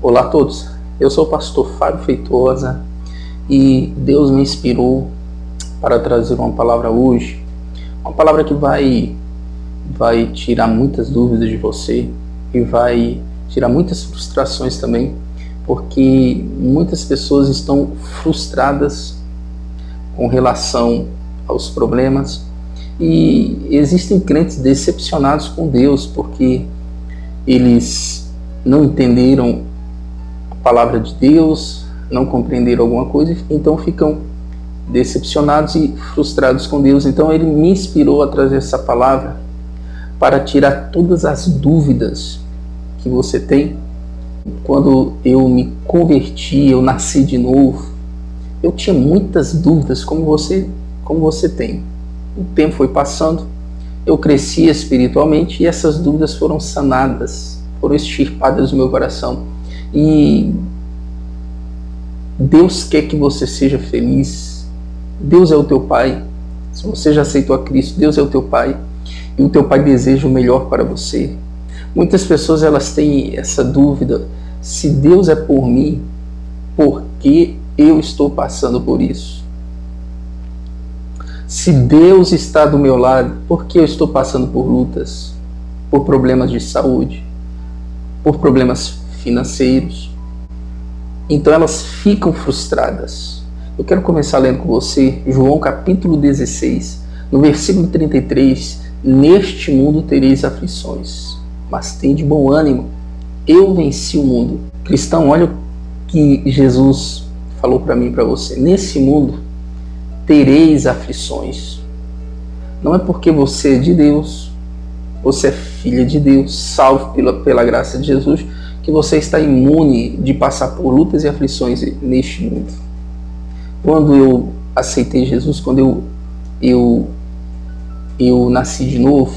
Olá a todos, eu sou o pastor Fábio Feitosa e Deus me inspirou para trazer uma palavra hoje, uma palavra que vai tirar muitas dúvidas de você e vai tirar muitas frustrações também, porque muitas pessoas estão frustradas com relação aos problemas e existem crentes decepcionados com Deus porque eles não entenderam a palavra de Deus, não compreenderam alguma coisa, então ficam decepcionados e frustrados com Deus. Então ele me inspirou a trazer essa palavra para tirar todas as dúvidas que você tem. Quando eu me converti, eu nasci de novo, eu tinha muitas dúvidas, como você tem. O tempo foi passando, eu cresci espiritualmente e essas dúvidas foram sanadas, foram extirpadas do meu coração. E Deus quer que você seja feliz. Deus é o teu Pai. Se você já aceitou a Cristo, Deus é o teu Pai. E o teu Pai deseja o melhor para você. Muitas pessoas elas têm essa dúvida: se Deus é por mim, por que eu estou passando por isso? Se Deus está do meu lado, por que eu estou passando por lutas, por problemas de saúde, por problemas financeiros? Então elas ficam frustradas. Eu quero começar lendo com você João capítulo 16, no versículo 33. Neste mundo tereis aflições, mas tende bom ânimo, eu venci o mundo. Cristão, olha o que Jesus falou para mim e para você. Nesse mundo tereis aflições. Não é porque você é de Deus, você é filha de Deus, salvo pela graça de Jesus, que você está imune de passar por lutas e aflições neste mundo. Quando eu aceitei Jesus, quando eu nasci de novo,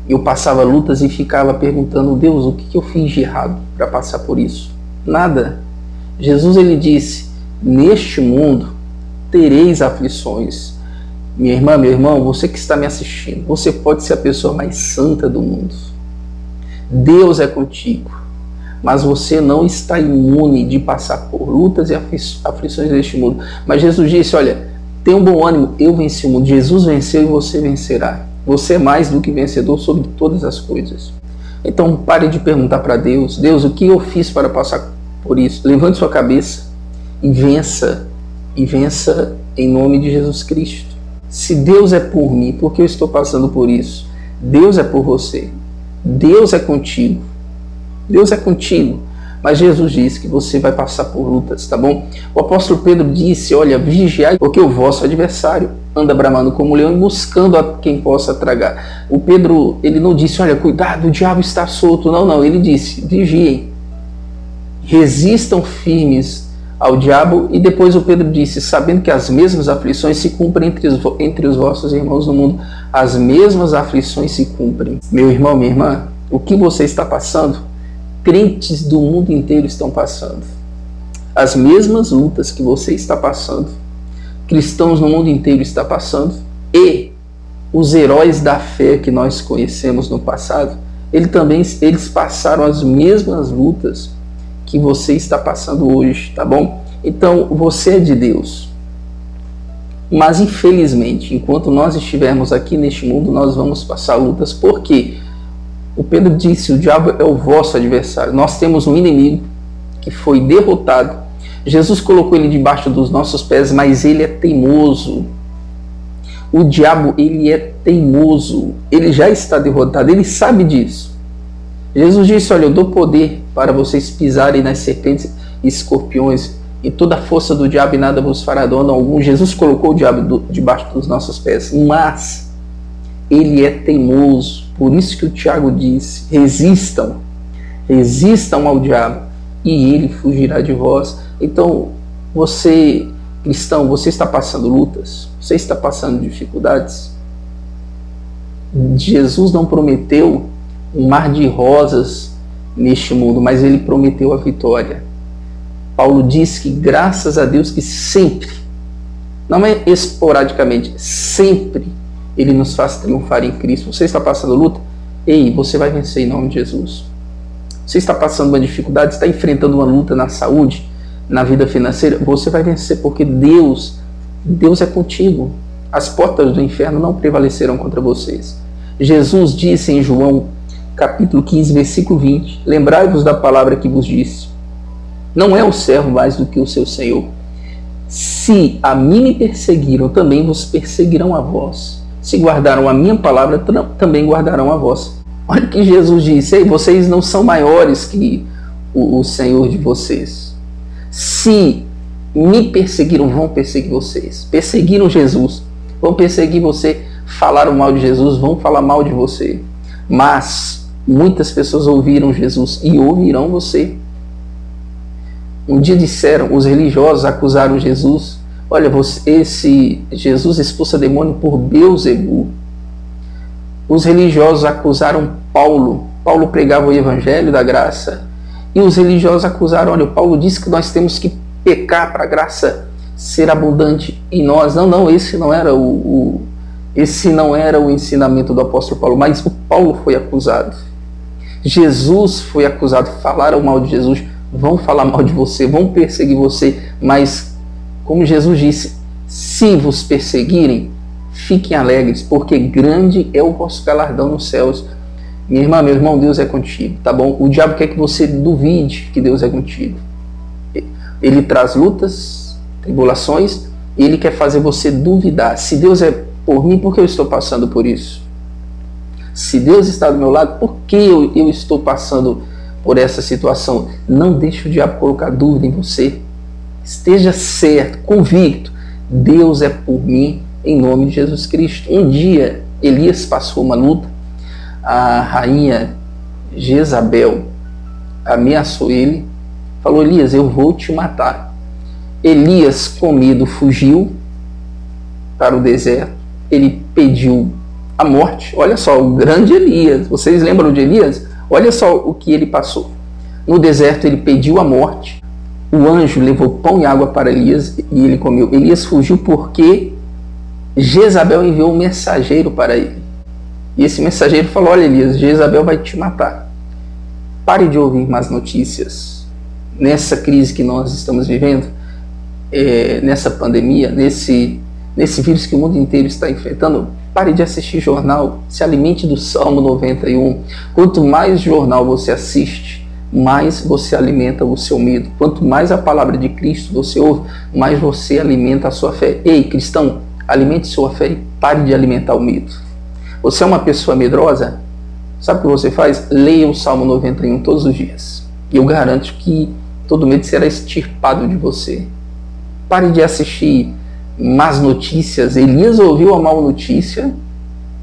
eu passava lutas e ficava perguntando: Deus, o que eu fiz de errado para passar por isso? Nada. Jesus ele disse: neste mundo tereis aflições. Minha irmã, meu irmão, você que está me assistindo, você pode ser a pessoa mais santa do mundo. Deus é contigo, mas você não está imune de passar por lutas e aflições deste mundo. Mas Jesus disse: olha, tenha um bom ânimo, eu venci o mundo. Jesus venceu e você vencerá. Você é mais do que vencedor sobre todas as coisas. Então pare de perguntar para Deus: Deus, o que eu fiz para passar por isso? Levante sua cabeça e vença em nome de Jesus Cristo. Se Deus é por mim, por que eu estou passando por isso? Deus é por você. Deus é contigo. Deus é contigo. Mas Jesus disse que você vai passar por lutas, tá bom? O apóstolo Pedro disse: olha, vigiai, porque o vosso adversário anda bramando como um leão e buscando a quem possa tragar. O Pedro, ele não disse: olha, cuidado, o diabo está solto. Não, ele disse: vigiem, resistam firmes ao diabo. E depois o Pedro disse: sabendo que as mesmas aflições se cumprem entre os vossos irmãos no mundo. As mesmas aflições se cumprem. Meu irmão, minha irmã, o que você está passando, crentes do mundo inteiro estão passando. As mesmas lutas que você está passando, cristãos no mundo inteiro estão passando. E os heróis da fé que nós conhecemos no passado, eles passaram as mesmas lutas que você está passando hoje, tá bom? Então você é de Deus. Mas infelizmente, enquanto nós estivermos aqui neste mundo, nós vamos passar lutas. Por quê? O Pedro disse: o diabo é o vosso adversário. Nós temos um inimigo que foi derrotado. Jesus colocou ele debaixo dos nossos pés, mas ele é teimoso. O diabo, ele é teimoso. Ele já está derrotado, ele sabe disso. Jesus disse: olha, eu dou poder para vocês pisarem nas serpentes e escorpiões, e toda a força do diabo, e nada vos fará dano algum. Jesus colocou o diabo debaixo dos nossos pés, mas ele é teimoso. Por isso que o Tiago disse: resistam ao diabo e ele fugirá de vós. Então você, cristão, você está passando lutas, você está passando dificuldades. Jesus não prometeu um mar de rosas neste mundo, mas ele prometeu a vitória. Paulo diz que graças a Deus que sempre, não é esporadicamente, sempre ele nos faz triunfar em Cristo. Você está passando luta? Ei, você vai vencer em nome de Jesus. Você está passando uma dificuldade, está enfrentando uma luta na saúde, na vida financeira, você vai vencer, porque Deus é contigo. As portas do inferno não prevalecerão contra vocês. Jesus disse em João, capítulo 15, versículo 20, lembrai-vos da palavra que vos disse, não é o servo mais do que o seu Senhor. Se a mim me perseguiram, também vos perseguirão a vós. Se guardaram a minha palavra, também guardarão a vós. Olha o que Jesus disse, ei, vocês não são maiores que o Senhor de vocês. Se me perseguiram, vão perseguir vocês. Perseguiram Jesus, vão perseguir você. Falaram mal de Jesus, vão falar mal de você. Mas muitas pessoas ouviram Jesus e ouvirão você. Um dia disseram, os religiosos acusaram Jesus, olha, esse Jesus expulsa demônio por Beelzebul. Os religiosos acusaram Paulo. Paulo pregava o evangelho da graça. E os religiosos acusaram, olha, Paulo disse que nós temos que pecar para a graça ser abundante em nós. Não, esse não era o ensinamento do apóstolo Paulo, mas o Paulo foi acusado. Jesus foi acusado, falaram mal de Jesus, vão falar mal de você, vão perseguir você, mas como Jesus disse, se vos perseguirem, fiquem alegres, porque grande é o vosso galardão nos céus. Minha irmã, meu irmão, Deus é contigo, tá bom? O diabo quer que você duvide que Deus é contigo. Ele traz lutas, tribulações, e ele quer fazer você duvidar. Se Deus é por mim, por que eu estou passando por isso? Se Deus está do meu lado, por que eu estou passando por essa situação? Não deixe o diabo colocar dúvida em você. Esteja certo, convicto. Deus é por mim, em nome de Jesus Cristo. Um dia, Elias passou uma luta. A rainha Jezabel ameaçou ele. Falou, Elias, eu vou te matar. Elias, com medo, fugiu para o deserto. Ele pediu a morte. Olha só, o grande Elias. Vocês lembram de Elias? Olha só o que ele passou. No deserto ele pediu a morte. O anjo levou pão e água para Elias e ele comeu. Elias fugiu porque Jezabel enviou um mensageiro para ele. E esse mensageiro falou, olha Elias, Jezabel vai te matar. Pare de ouvir más notícias. Nessa crise que nós estamos vivendo, nessa pandemia, nesse vírus que o mundo inteiro está enfrentando, pare de assistir jornal, se alimente do Salmo 91. Quanto mais jornal você assiste, mais você alimenta o seu medo. Quanto mais a palavra de Cristo você ouve, mais você alimenta a sua fé. Ei, cristão, alimente sua fé e pare de alimentar o medo. Você é uma pessoa medrosa? Sabe o que você faz? Leia o Salmo 91 todos os dias. E eu garanto que todo medo será extirpado de você. Pare de assistir más notícias. Elias ouviu a má notícia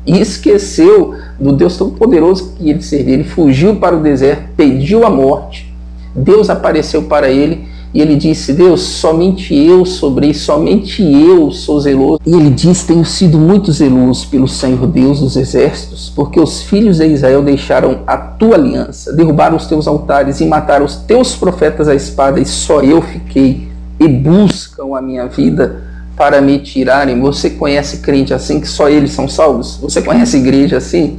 e esqueceu do Deus tão poderoso que ele servia. Ele fugiu para o deserto, pediu a morte. Deus apareceu para ele e ele disse, Deus, somente eu sobrei, somente eu sou zeloso. E ele disse, tenho sido muito zeloso pelo Senhor Deus dos exércitos, porque os filhos de Israel deixaram a tua aliança, derrubaram os teus altares e mataram os teus profetas à espada, e só eu fiquei, e buscam a minha vida para me tirarem. Você conhece crente assim, que só eles são salvos? Você conhece igreja assim?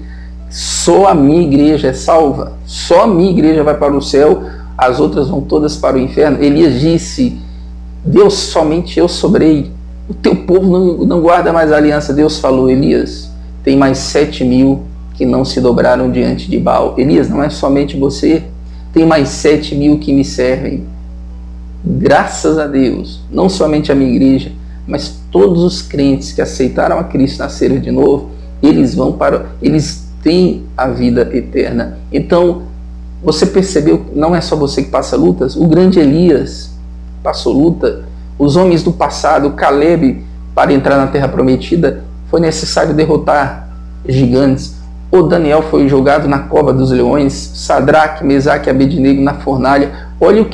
Só a minha igreja é salva, só a minha igreja vai para o céu, as outras vão todas para o inferno. Elias disse, Deus, somente eu sobrei, o teu povo não guarda mais a aliança. Deus falou, Elias, tem mais 7.000 que não se dobraram diante de Baal. Elias, não é somente você, tem mais 7.000 que me servem. Graças a Deus, não somente a minha igreja, mas todos os crentes que aceitaram a Cristo nasceram de novo, eles têm a vida eterna. Então, você percebeu que não é só você que passa lutas? O grande Elias passou luta. Os homens do passado, Caleb, para entrar na terra prometida, foi necessário derrotar gigantes. O Daniel foi jogado na cova dos leões, Sadraque, Mesaque e Abednego na fornalha. Olha o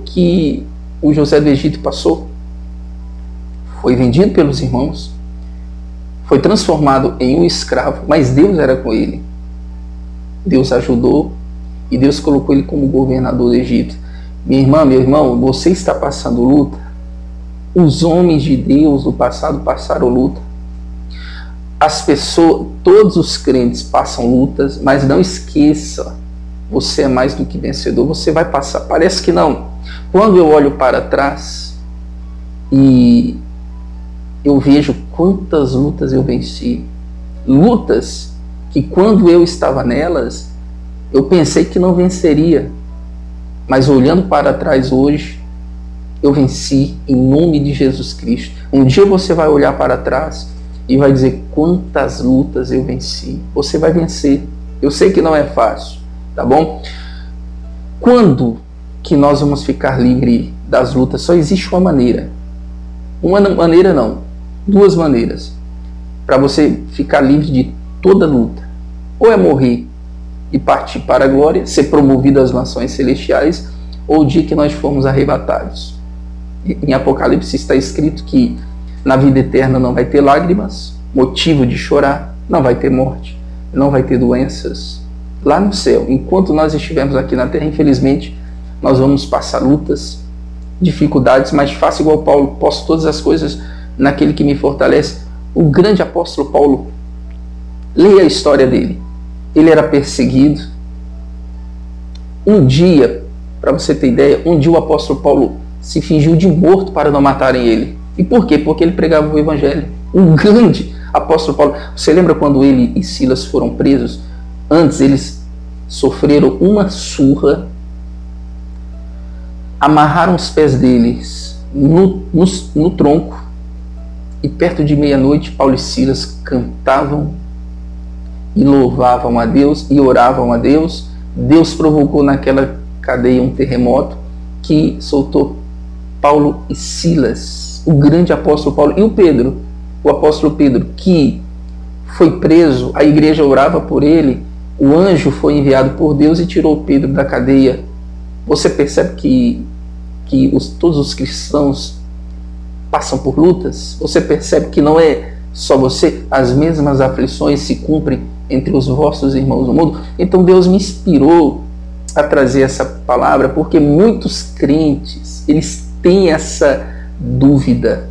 que o José do Egito passou. Foi vendido pelos irmãos, foi transformado em um escravo, mas Deus era com ele. Deus ajudou e Deus colocou ele como governador do Egito. Minha irmã, meu irmão, você está passando luta? Os homens de Deus do passado passaram luta. As pessoas, todos os crentes passam lutas, mas não esqueça você é mais do que vencedor. Você vai passar. Parece que não. Quando eu olho para trás e eu vejo quantas lutas eu venci, lutas que quando eu estava nelas, eu pensei que não venceria, mas olhando para trás hoje, eu venci em nome de Jesus Cristo. Um dia você vai olhar para trás e vai dizer quantas lutas eu venci. Você vai vencer. Eu sei que não é fácil, tá bom? Quando que nós vamos ficar livre das lutas? Só existe uma maneira. Uma maneira não, duas maneiras para você ficar livre de toda luta. Ou é morrer e partir para a glória, ser promovido às nações celestiais, ou o dia que nós formos arrebatados. Em Apocalipse está escrito que na vida eterna não vai ter lágrimas, motivo de chorar, não vai ter morte, não vai ter doenças. Lá no céu, enquanto nós estivermos aqui na terra, infelizmente, nós vamos passar lutas, dificuldades, mas faço igual Paulo, posso todas as coisas naquele que me fortalece. O grande apóstolo Paulo, leia a história dele. Ele era perseguido. Um dia, para você ter ideia, um dia o apóstolo Paulo se fingiu de morto para não matarem ele. E por quê? Porque ele pregava o evangelho. Um grande apóstolo Paulo. Você lembra quando ele e Silas foram presos? Antes eles sofreram uma surra, amarraram os pés deles no tronco, e perto de meia-noite Paulo e Silas cantavam e louvavam a Deus e oravam a Deus. Deus provocou naquela cadeia um terremoto que soltou Paulo e Silas, o grande apóstolo Paulo. E o apóstolo Pedro, que foi preso, a igreja orava por ele, o anjo foi enviado por Deus e tirou Pedro da cadeia. Você percebe que todos os cristãos passam por lutas? Você percebe que não é só você? As mesmas aflições se cumprem entre os vossos irmãos no mundo? Então Deus me inspirou a trazer essa palavra, porque muitos crentes, eles têm essa dúvida.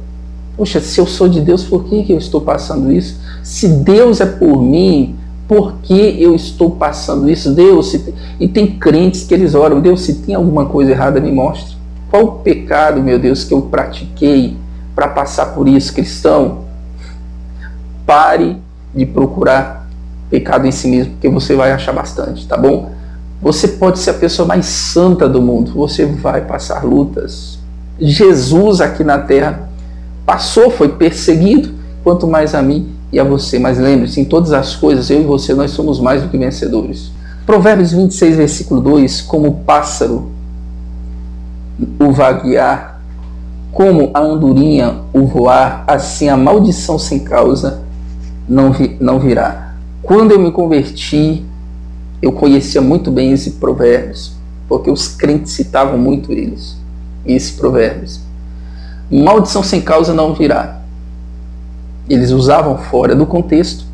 Poxa, se eu sou de Deus, por que eu estou passando isso? Se Deus é por mim, por que eu estou passando isso? Deus, e tem crentes que eles oram, Deus, se tem alguma coisa errada, me mostre. Qual o pecado, meu Deus, que eu pratiquei para passar por isso? Cristão, pare de procurar pecado em si mesmo, porque você vai achar bastante, tá bom? Você pode ser a pessoa mais santa do mundo, você vai passar lutas. Jesus aqui na terra passou, foi perseguido, quanto mais a mim e a você. Mas lembre-se, em todas as coisas, eu e você, nós somos mais do que vencedores. Provérbios 26, versículo 2, como o pássaro o vaguear, como a andorinha o voar, assim a maldição sem causa não virá. Quando eu me converti, eu conhecia muito bem esse provérbios, porque os crentes citavam muito esse provérbios. Maldição sem causa não virá. Eles usavam fora do contexto.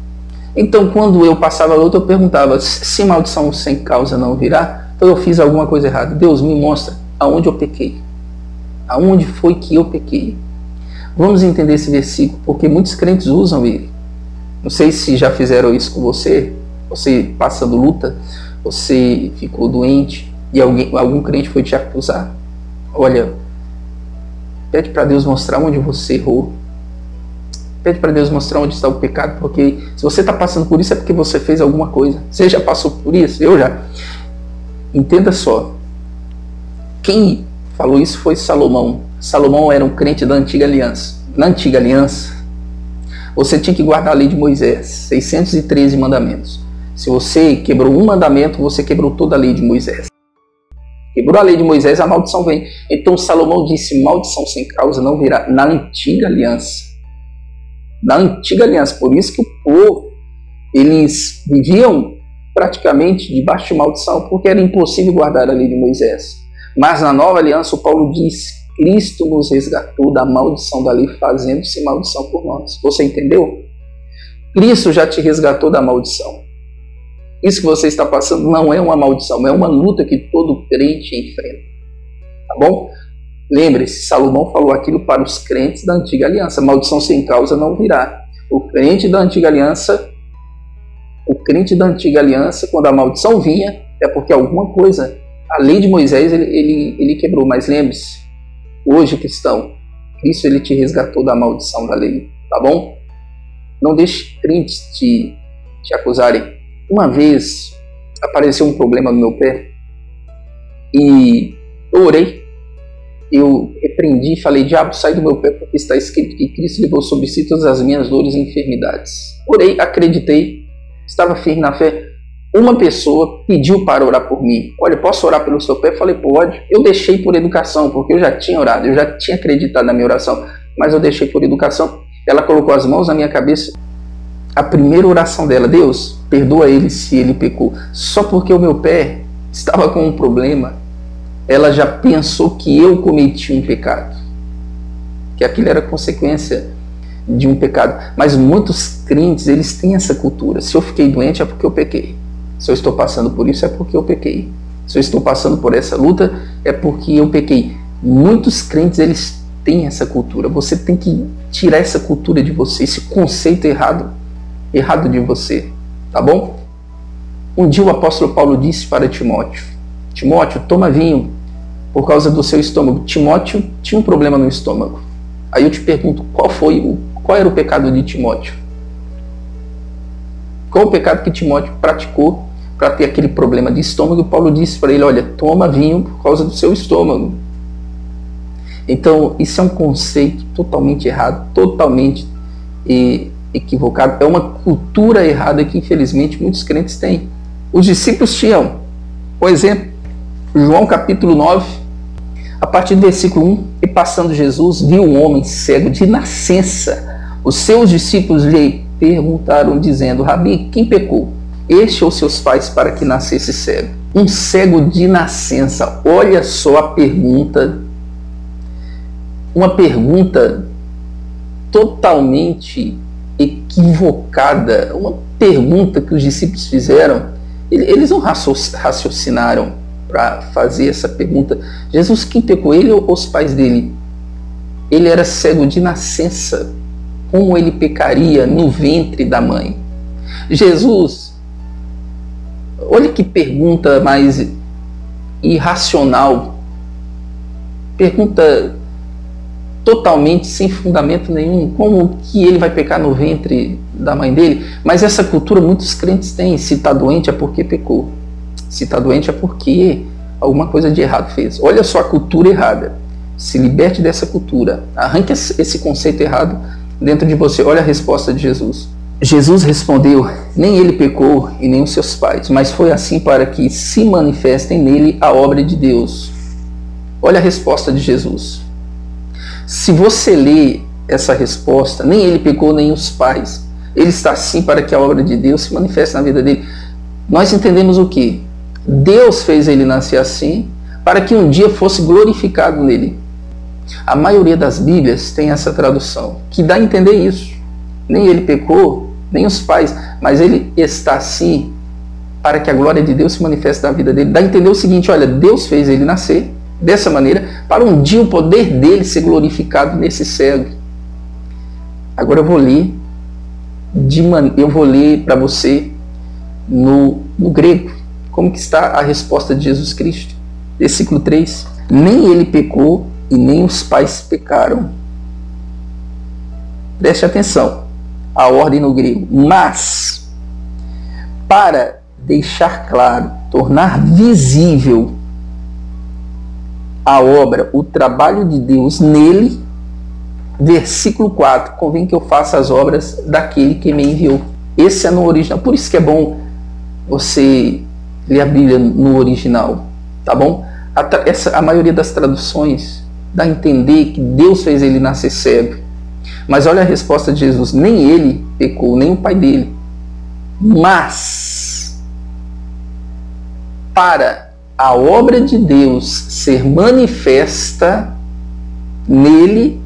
Então, quando eu passava a luta, eu perguntava, se maldição sem causa não virá, então eu fiz alguma coisa errada. Deus, me mostra aonde eu pequei. Aonde foi que eu pequei? Vamos entender esse versículo, porque muitos crentes usam ele. Não sei se já fizeram isso com você. Você passando luta, você ficou doente e algum crente foi te acusar. Olha, pede para Deus mostrar onde você errou. Pede para Deus mostrar onde está o pecado, porque se você está passando por isso é porque você fez alguma coisa. Você já passou por isso? Eu já. Entenda só. Quem falou isso foi Salomão. Salomão era um crente da antiga aliança. Na antiga aliança, você tinha que guardar a lei de Moisés, 613 mandamentos. Se você quebrou um mandamento, você quebrou toda a lei de Moisés. Quebrou a lei de Moisés, a maldição vem. Então Salomão disse, maldição sem causa não virá. Na antiga aliança. Na antiga aliança. Por isso que o povo, eles viviam praticamente debaixo de maldição, porque era impossível guardar a lei de Moisés. Mas na nova aliança, o Paulo diz, Cristo nos resgatou da maldição da lei, fazendo-se maldição por nós. Você entendeu? Cristo já te resgatou da maldição. Isso que você está passando não é uma maldição, é uma luta que todo crente enfrenta. Tá bom? Lembre-se, Salomão falou aquilo para os crentes da antiga aliança. Maldição sem causa não virá. O crente da antiga aliança, quando a maldição vinha, é porque alguma coisa, a lei de Moisés, ele quebrou. Mas lembre-se, hoje, cristão, Cristo ele te resgatou da maldição da lei, tá bom? Não deixe crentes te acusarem. Uma vez apareceu um problema no meu pé e eu orei, eu repreendi e falei: diabo, sai do meu pé, porque está escrito que Cristo levou sobre si todas as minhas dores e enfermidades. Orei, acreditei, estava firme na fé. Uma pessoa pediu para orar por mim. Olha, posso orar pelo seu pé? Eu falei: pode. Eu deixei por educação, porque eu já tinha orado, eu já tinha acreditado na minha oração, mas eu deixei por educação. Ela colocou as mãos na minha cabeça. A primeira oração dela: Deus, perdoa ele se ele pecou. Só porque o meu pé estava com um problema, ela já pensou que eu cometi um pecado, que aquilo era consequência de um pecado. Mas muitos crentes, eles têm essa cultura: se eu fiquei doente é porque eu pequei, se eu estou passando por isso é porque eu pequei, se eu estou passando por essa luta é porque eu pequei. Muitos crentes, eles têm essa cultura. Você tem que tirar essa cultura de você, esse conceito errado de você, tá bom? Um dia o apóstolo Paulo disse para Timóteo: Timóteo, toma vinho por causa do seu estômago. Timóteo tinha um problema no estômago. Aí eu te pergunto, qual era o pecado de Timóteo? Qual o pecado que Timóteo praticou para ter aquele problema de estômago? E Paulo disse para ele: olha, toma vinho por causa do seu estômago. Então, isso é um conceito totalmente errado, totalmente equivocado. É uma cultura errada que, infelizmente, muitos crentes têm. Os discípulos tinham, por exemplo, João capítulo 9, a partir do versículo 1, e passando Jesus, viu um homem cego de nascença. Os seus discípulos lhe perguntaram, dizendo: Rabi, quem pecou, este ou seus pais, para que nascesse cego? Um cego de nascença. Olha só a pergunta. Uma pergunta totalmente equivocada. Uma pergunta que os discípulos fizeram. Eles não raciocinaram para fazer essa pergunta. Jesus, quem pecou, ele ou os pais dele? Ele era cego de nascença. Como ele pecaria no ventre da mãe? Jesus, olha que pergunta mais irracional. Pergunta totalmente sem fundamento nenhum. Como que ele vai pecar no ventre da mãe dele? Mas essa cultura muitos crentes têm: se está doente é porque pecou, se está doente é porque alguma coisa de errado fez. Olha só a cultura errada. Se liberte dessa cultura, arranque esse conceito errado dentro de você. Olha a resposta de Jesus. Jesus respondeu: nem ele pecou e nem os seus pais, mas foi assim para que se manifestem nele a obra de Deus. Olha a resposta de Jesus. Se você lê essa resposta, nem ele pecou nem os pais, ele está assim para que a obra de Deus se manifeste na vida dele. Nós entendemos o que? Deus fez ele nascer assim para que um dia fosse glorificado nele. A maioria das Bíblias tem essa tradução, que dá a entender isso. Nem ele pecou, nem os pais, mas ele está assim para que a glória de Deus se manifeste na vida dele. Dá a entender o seguinte: olha, Deus fez ele nascer dessa maneira para um dia o poder dele ser glorificado nesse cego. Agora eu vou ler para você no grego como que está a resposta de Jesus Cristo. Versículo 3. Nem ele pecou e nem os pais pecaram. Preste atenção à ordem no grego. Mas, para deixar claro, tornar visível a obra, o trabalho de Deus nele, versículo 4, convém que eu faça as obras daquele que me enviou. Esse é no original, por isso que é bom você ler a Bíblia no original, tá bom? A maioria das traduções dá a entender que Deus fez ele nascer cego. Mas olha a resposta de Jesus: nem ele pecou, nem o pai dele, mas para a obra de Deus ser manifesta nele.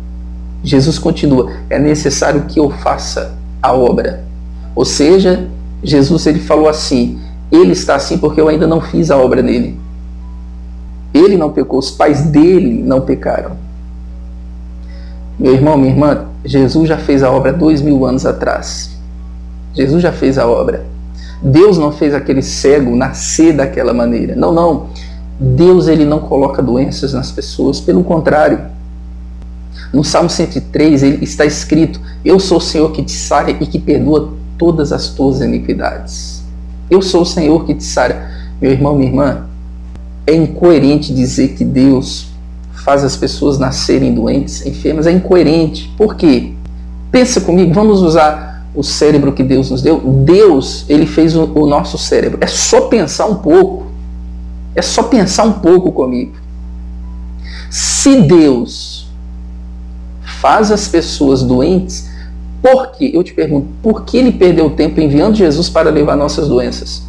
Jesus continua: é necessário que eu faça a obra. Ou seja, Jesus ele falou assim: ele está assim porque eu ainda não fiz a obra nele. Ele não pecou, os pais dele não pecaram. Meu irmão, minha irmã, Jesus já fez a obra 2000 anos atrás. Jesus já fez a obra. Deus não fez aquele cego nascer daquela maneira. Não, não. Deus, ele não coloca doenças nas pessoas, pelo contrário. No Salmo 103, ele está escrito: eu sou o Senhor que te sara e que perdoa todas as tuas iniquidades. Eu sou o Senhor que te sara. Meu irmão, minha irmã, é incoerente dizer que Deus faz as pessoas nascerem doentes, enfermas. É incoerente. Por quê? Pensa comigo, vamos usar o cérebro que Deus nos deu. Deus, ele fez o nosso cérebro. É só pensar um pouco. É só pensar um pouco comigo. Se Deus faz as pessoas doentes, por quê? Eu te pergunto, por que ele perdeu tempo enviando Jesus para levar nossas doenças?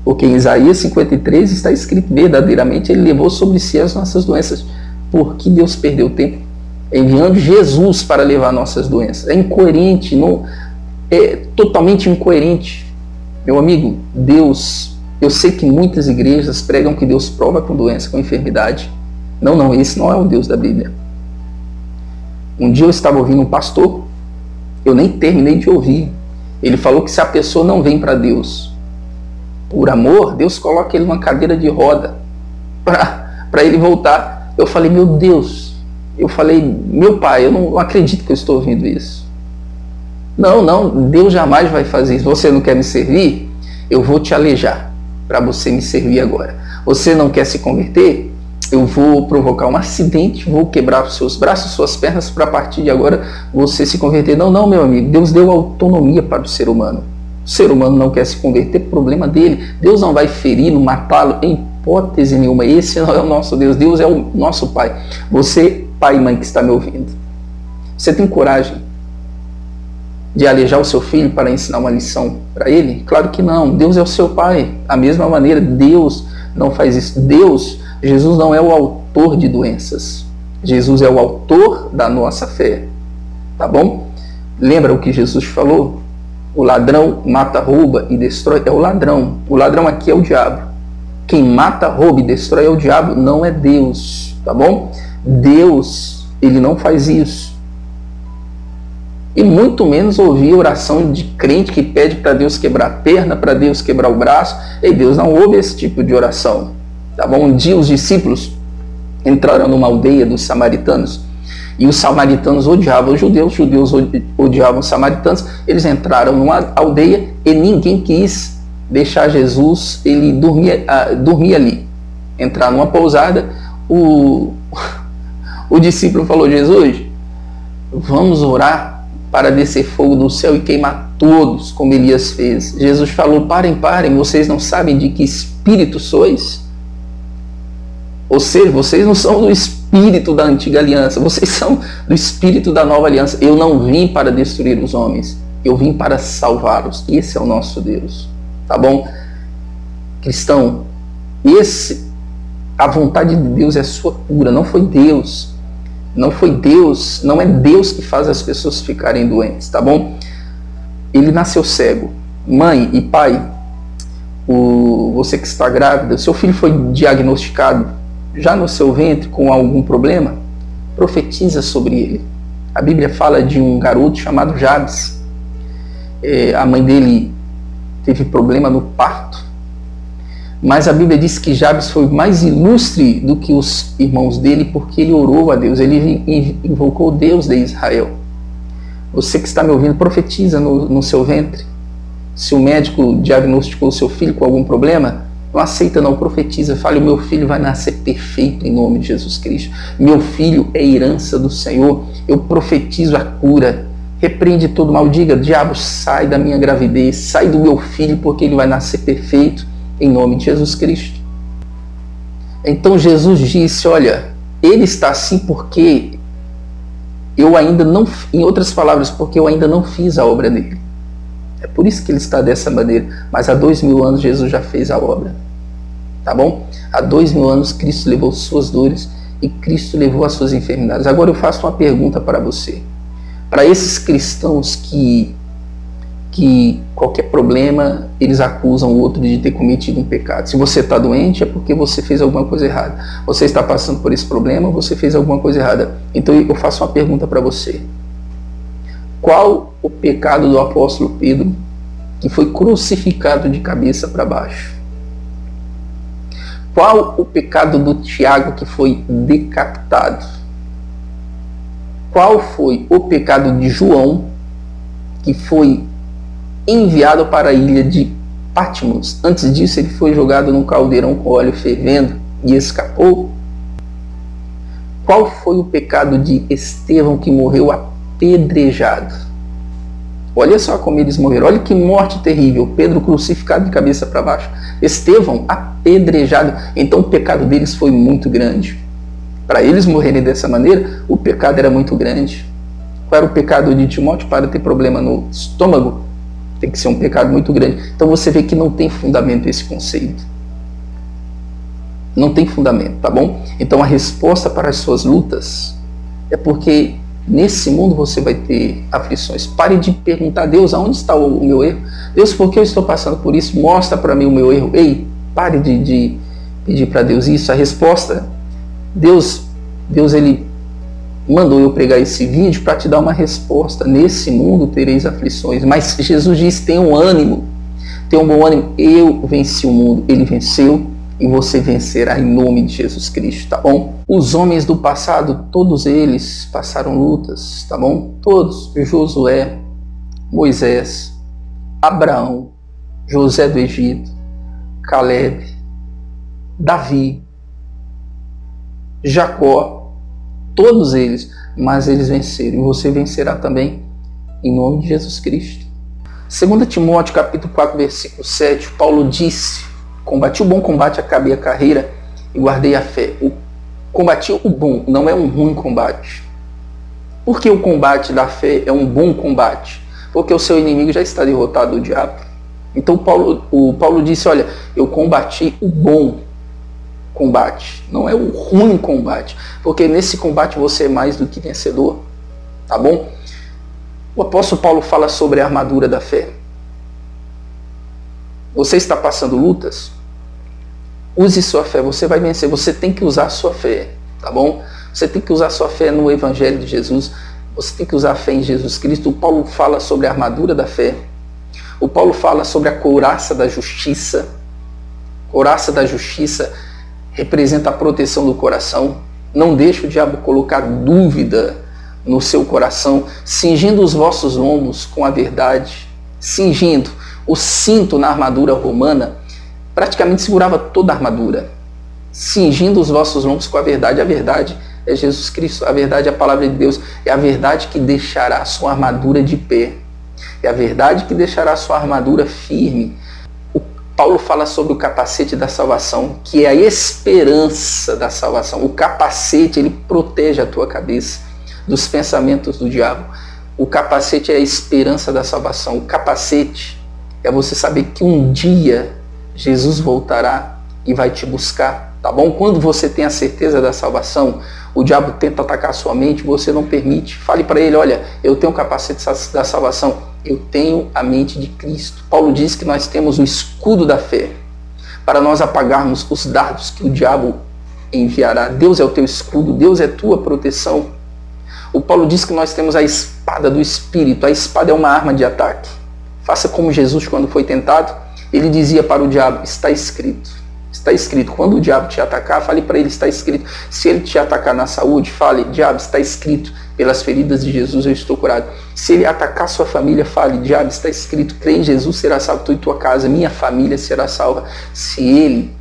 Porque em Isaías 53 está escrito: verdadeiramente ele levou sobre si as nossas doenças. Por que Deus perdeu tempo enviando Jesus para levar nossas doenças? É incoerente, não, é totalmente incoerente. Meu amigo, Deus, eu sei que muitas igrejas pregam que Deus prova com doença, com enfermidade. Não, não, esse não é o Deus da Bíblia. Um dia eu estava ouvindo um pastor, eu nem terminei de ouvir. Ele falou que se a pessoa não vem para Deus por amor, Deus coloca ele numa cadeira de roda para ele voltar. Eu falei, meu Deus, eu falei, meu pai, eu não acredito que eu estou ouvindo isso. Não, não, Deus jamais vai fazer isso. Você não quer me servir? Eu vou te alejar para você me servir agora. Você não quer se converter? Eu vou provocar um acidente, vou quebrar os seus braços, suas pernas, para a partir de agora você se converter. Não, não, meu amigo, Deus deu autonomia para o ser humano. O ser humano não quer se converter, problema dele. Deus não vai feri-lo, matá-lo, em hipótese nenhuma. Esse não é o nosso Deus. Deus é o nosso Pai. Você, pai e mãe que está me ouvindo, você tem coragem de alejar o seu filho para ensinar uma lição para ele? Claro que não. Deus é o seu Pai. Da mesma maneira, Deus não faz isso. Jesus não é o autor de doenças. Jesus é o autor da nossa fé. Tá bom? Lembra o que Jesus falou? O ladrão mata, rouba e destrói. É o ladrão. O ladrão aqui é o diabo. Quem mata, rouba e destrói é o diabo, não é Deus. Tá bom? Deus, ele não faz isso. E muito menos ouvir oração de crente que pede para Deus quebrar a perna, para Deus quebrar o braço. E Deus não ouve esse tipo de oração. Tá bom? Um dia os discípulos entraram numa aldeia dos samaritanos e os samaritanos odiavam os judeus odiavam os samaritanos. Eles entraram numa aldeia e ninguém quis deixar Jesus, ele dormia ali. Entrar numa pousada, o discípulo falou: Jesus, vamos orar para descer fogo do céu e queimar todos, como Elias fez. Jesus falou: parem, vocês não sabem de que espírito sois? Ou seja, vocês não são do espírito da antiga aliança, vocês são do espírito da nova aliança. Eu não vim para destruir os homens, eu vim para salvá-los. Esse é o nosso Deus. Tá bom? Cristão, a vontade de Deus é sua cura, não foi Deus. Não foi Deus, não é Deus que faz as pessoas ficarem doentes, tá bom? Ele nasceu cego. Mãe e pai, você que está grávida, seu filho foi diagnosticado já no seu ventre com algum problema, profetiza sobre ele. A Bíblia fala de um garoto chamado Jabes. A mãe dele teve problema no parto, mas a Bíblia diz que Jabes foi mais ilustre do que os irmãos dele, porque ele orou a Deus, ele invocou Deus de Israel. Você que está me ouvindo, profetiza no seu ventre. Se o médico diagnosticou o seu filho com algum problema, não aceita, não, profetiza. Fale: o meu filho vai nascer perfeito em nome de Jesus Cristo. Meu filho é herança do Senhor. Eu profetizo a cura. Repreende todo mal. Diga: diabo, sai da minha gravidez, sai do meu filho, porque ele vai nascer perfeito em nome de Jesus Cristo. Então Jesus disse: olha, ele está assim porque eu ainda não, em outras palavras, porque eu ainda não fiz a obra dele. É por isso que ele está dessa maneira. Mas há 2000 anos Jesus já fez a obra. Tá bom? Há 2000 anos Cristo levou suas dores e Cristo levou as suas enfermidades. Agora eu faço uma pergunta para você. Para esses cristãos que qualquer problema, eles acusam o outro de ter cometido um pecado. Se você está doente, é porque você fez alguma coisa errada. Você está passando por esse problema, você fez alguma coisa errada. Então eu faço uma pergunta para você. Qual o pecado do apóstolo Pedro que foi crucificado de cabeça para baixo? Qual o pecado do Tiago, que foi decapitado? Qual foi o pecado de João, que foi enviado para a ilha de Patmos? Antes disso, ele foi jogado num caldeirão com óleo fervendo e escapou. Qual foi o pecado de Estevão, que morreu apedrejado? Olha só como eles morreram. Olha que morte terrível. Pedro crucificado de cabeça para baixo. Estevão apedrejado. Então o pecado deles foi muito grande. Para eles morrerem dessa maneira, o pecado era muito grande. Qual era o pecado de Timóteo? Para ter problema no estômago, tem que ser um pecado muito grande. Então você vê que não tem fundamento esse conceito. Não tem fundamento, tá bom? Então a resposta para as suas lutas é porque nesse mundo você vai ter aflições. Pare de perguntar a Deus, aonde está o meu erro? Deus, por que eu estou passando por isso? Mostra para mim o meu erro. Ei, pare de pedir para Deus isso. A resposta, Deus ele mandou eu pregar esse vídeo para te dar uma resposta. Nesse mundo tereis aflições, mas Jesus diz: tenha um ânimo, tenha um bom ânimo. Eu venci o mundo, ele venceu, e você vencerá em nome de Jesus Cristo, tá bom? Os homens do passado, todos eles passaram lutas, tá bom? Todos. Josué, Moisés, Abraão, José do Egito, Caleb, Davi, Jacó, todos eles, mas eles venceram, e você vencerá também em nome de Jesus Cristo. 2 Timóteo capítulo 4, versículo 7, Paulo disse: combati o bom combate, acabei a carreira e guardei a fé. Combati o bom, não é um ruim combate. Por que o combate da fé é um bom combate? Porque o seu inimigo já está derrotado, o diabo. Então o Paulo disse: olha, eu combati o bom combate, não é o ruim combate, porque nesse combate você é mais do que vencedor, tá bom? O apóstolo Paulo fala sobre a armadura da fé. Você está passando lutas? Use sua fé, você vai vencer. Você tem que usar a sua fé, tá bom? Você tem que usar a sua fé no Evangelho de Jesus. Você tem que usar a fé em Jesus Cristo. O Paulo fala sobre a armadura da fé. O Paulo fala sobre a couraça da justiça. Couraça da justiça representa a proteção do coração. Não deixe o diabo colocar dúvida no seu coração. Cingindo os vossos lombos com a verdade. Cingindo. O cinto na armadura romana praticamente segurava toda a armadura. Cingindo os vossos lombos com a verdade. A verdade é Jesus Cristo. A verdade é a palavra de Deus. É a verdade que deixará a sua armadura de pé. É a verdade que deixará a sua armadura firme. Paulo fala sobre o capacete da salvação, que é a esperança da salvação. O capacete, ele protege a tua cabeça dos pensamentos do diabo. O capacete é a esperança da salvação. O capacete é você saber que um dia Jesus voltará e vai te buscar, tá bom? Quando você tem a certeza da salvação, o diabo tenta atacar a sua mente, você não permite. Fale para ele: olha, eu tenho o capacete da salvação. Eu tenho a mente de Cristo. Paulo diz que nós temos o escudo da fé para nós apagarmos os dardos que o diabo enviará. Deus é o teu escudo, Deus é tua proteção. O Paulo diz que nós temos a espada do Espírito. A espada é uma arma de ataque. Faça como Jesus quando foi tentado. Ele dizia para o diabo: está escrito. Está escrito. Quando o diabo te atacar, fale para ele: está escrito. Se ele te atacar na saúde, fale: diabo, está escrito. Pelas feridas de Jesus eu estou curado. Se ele atacar sua família, fale: diabo, está escrito. Crê em Jesus, será salvo tu e tua casa. Minha família será salva. Se ele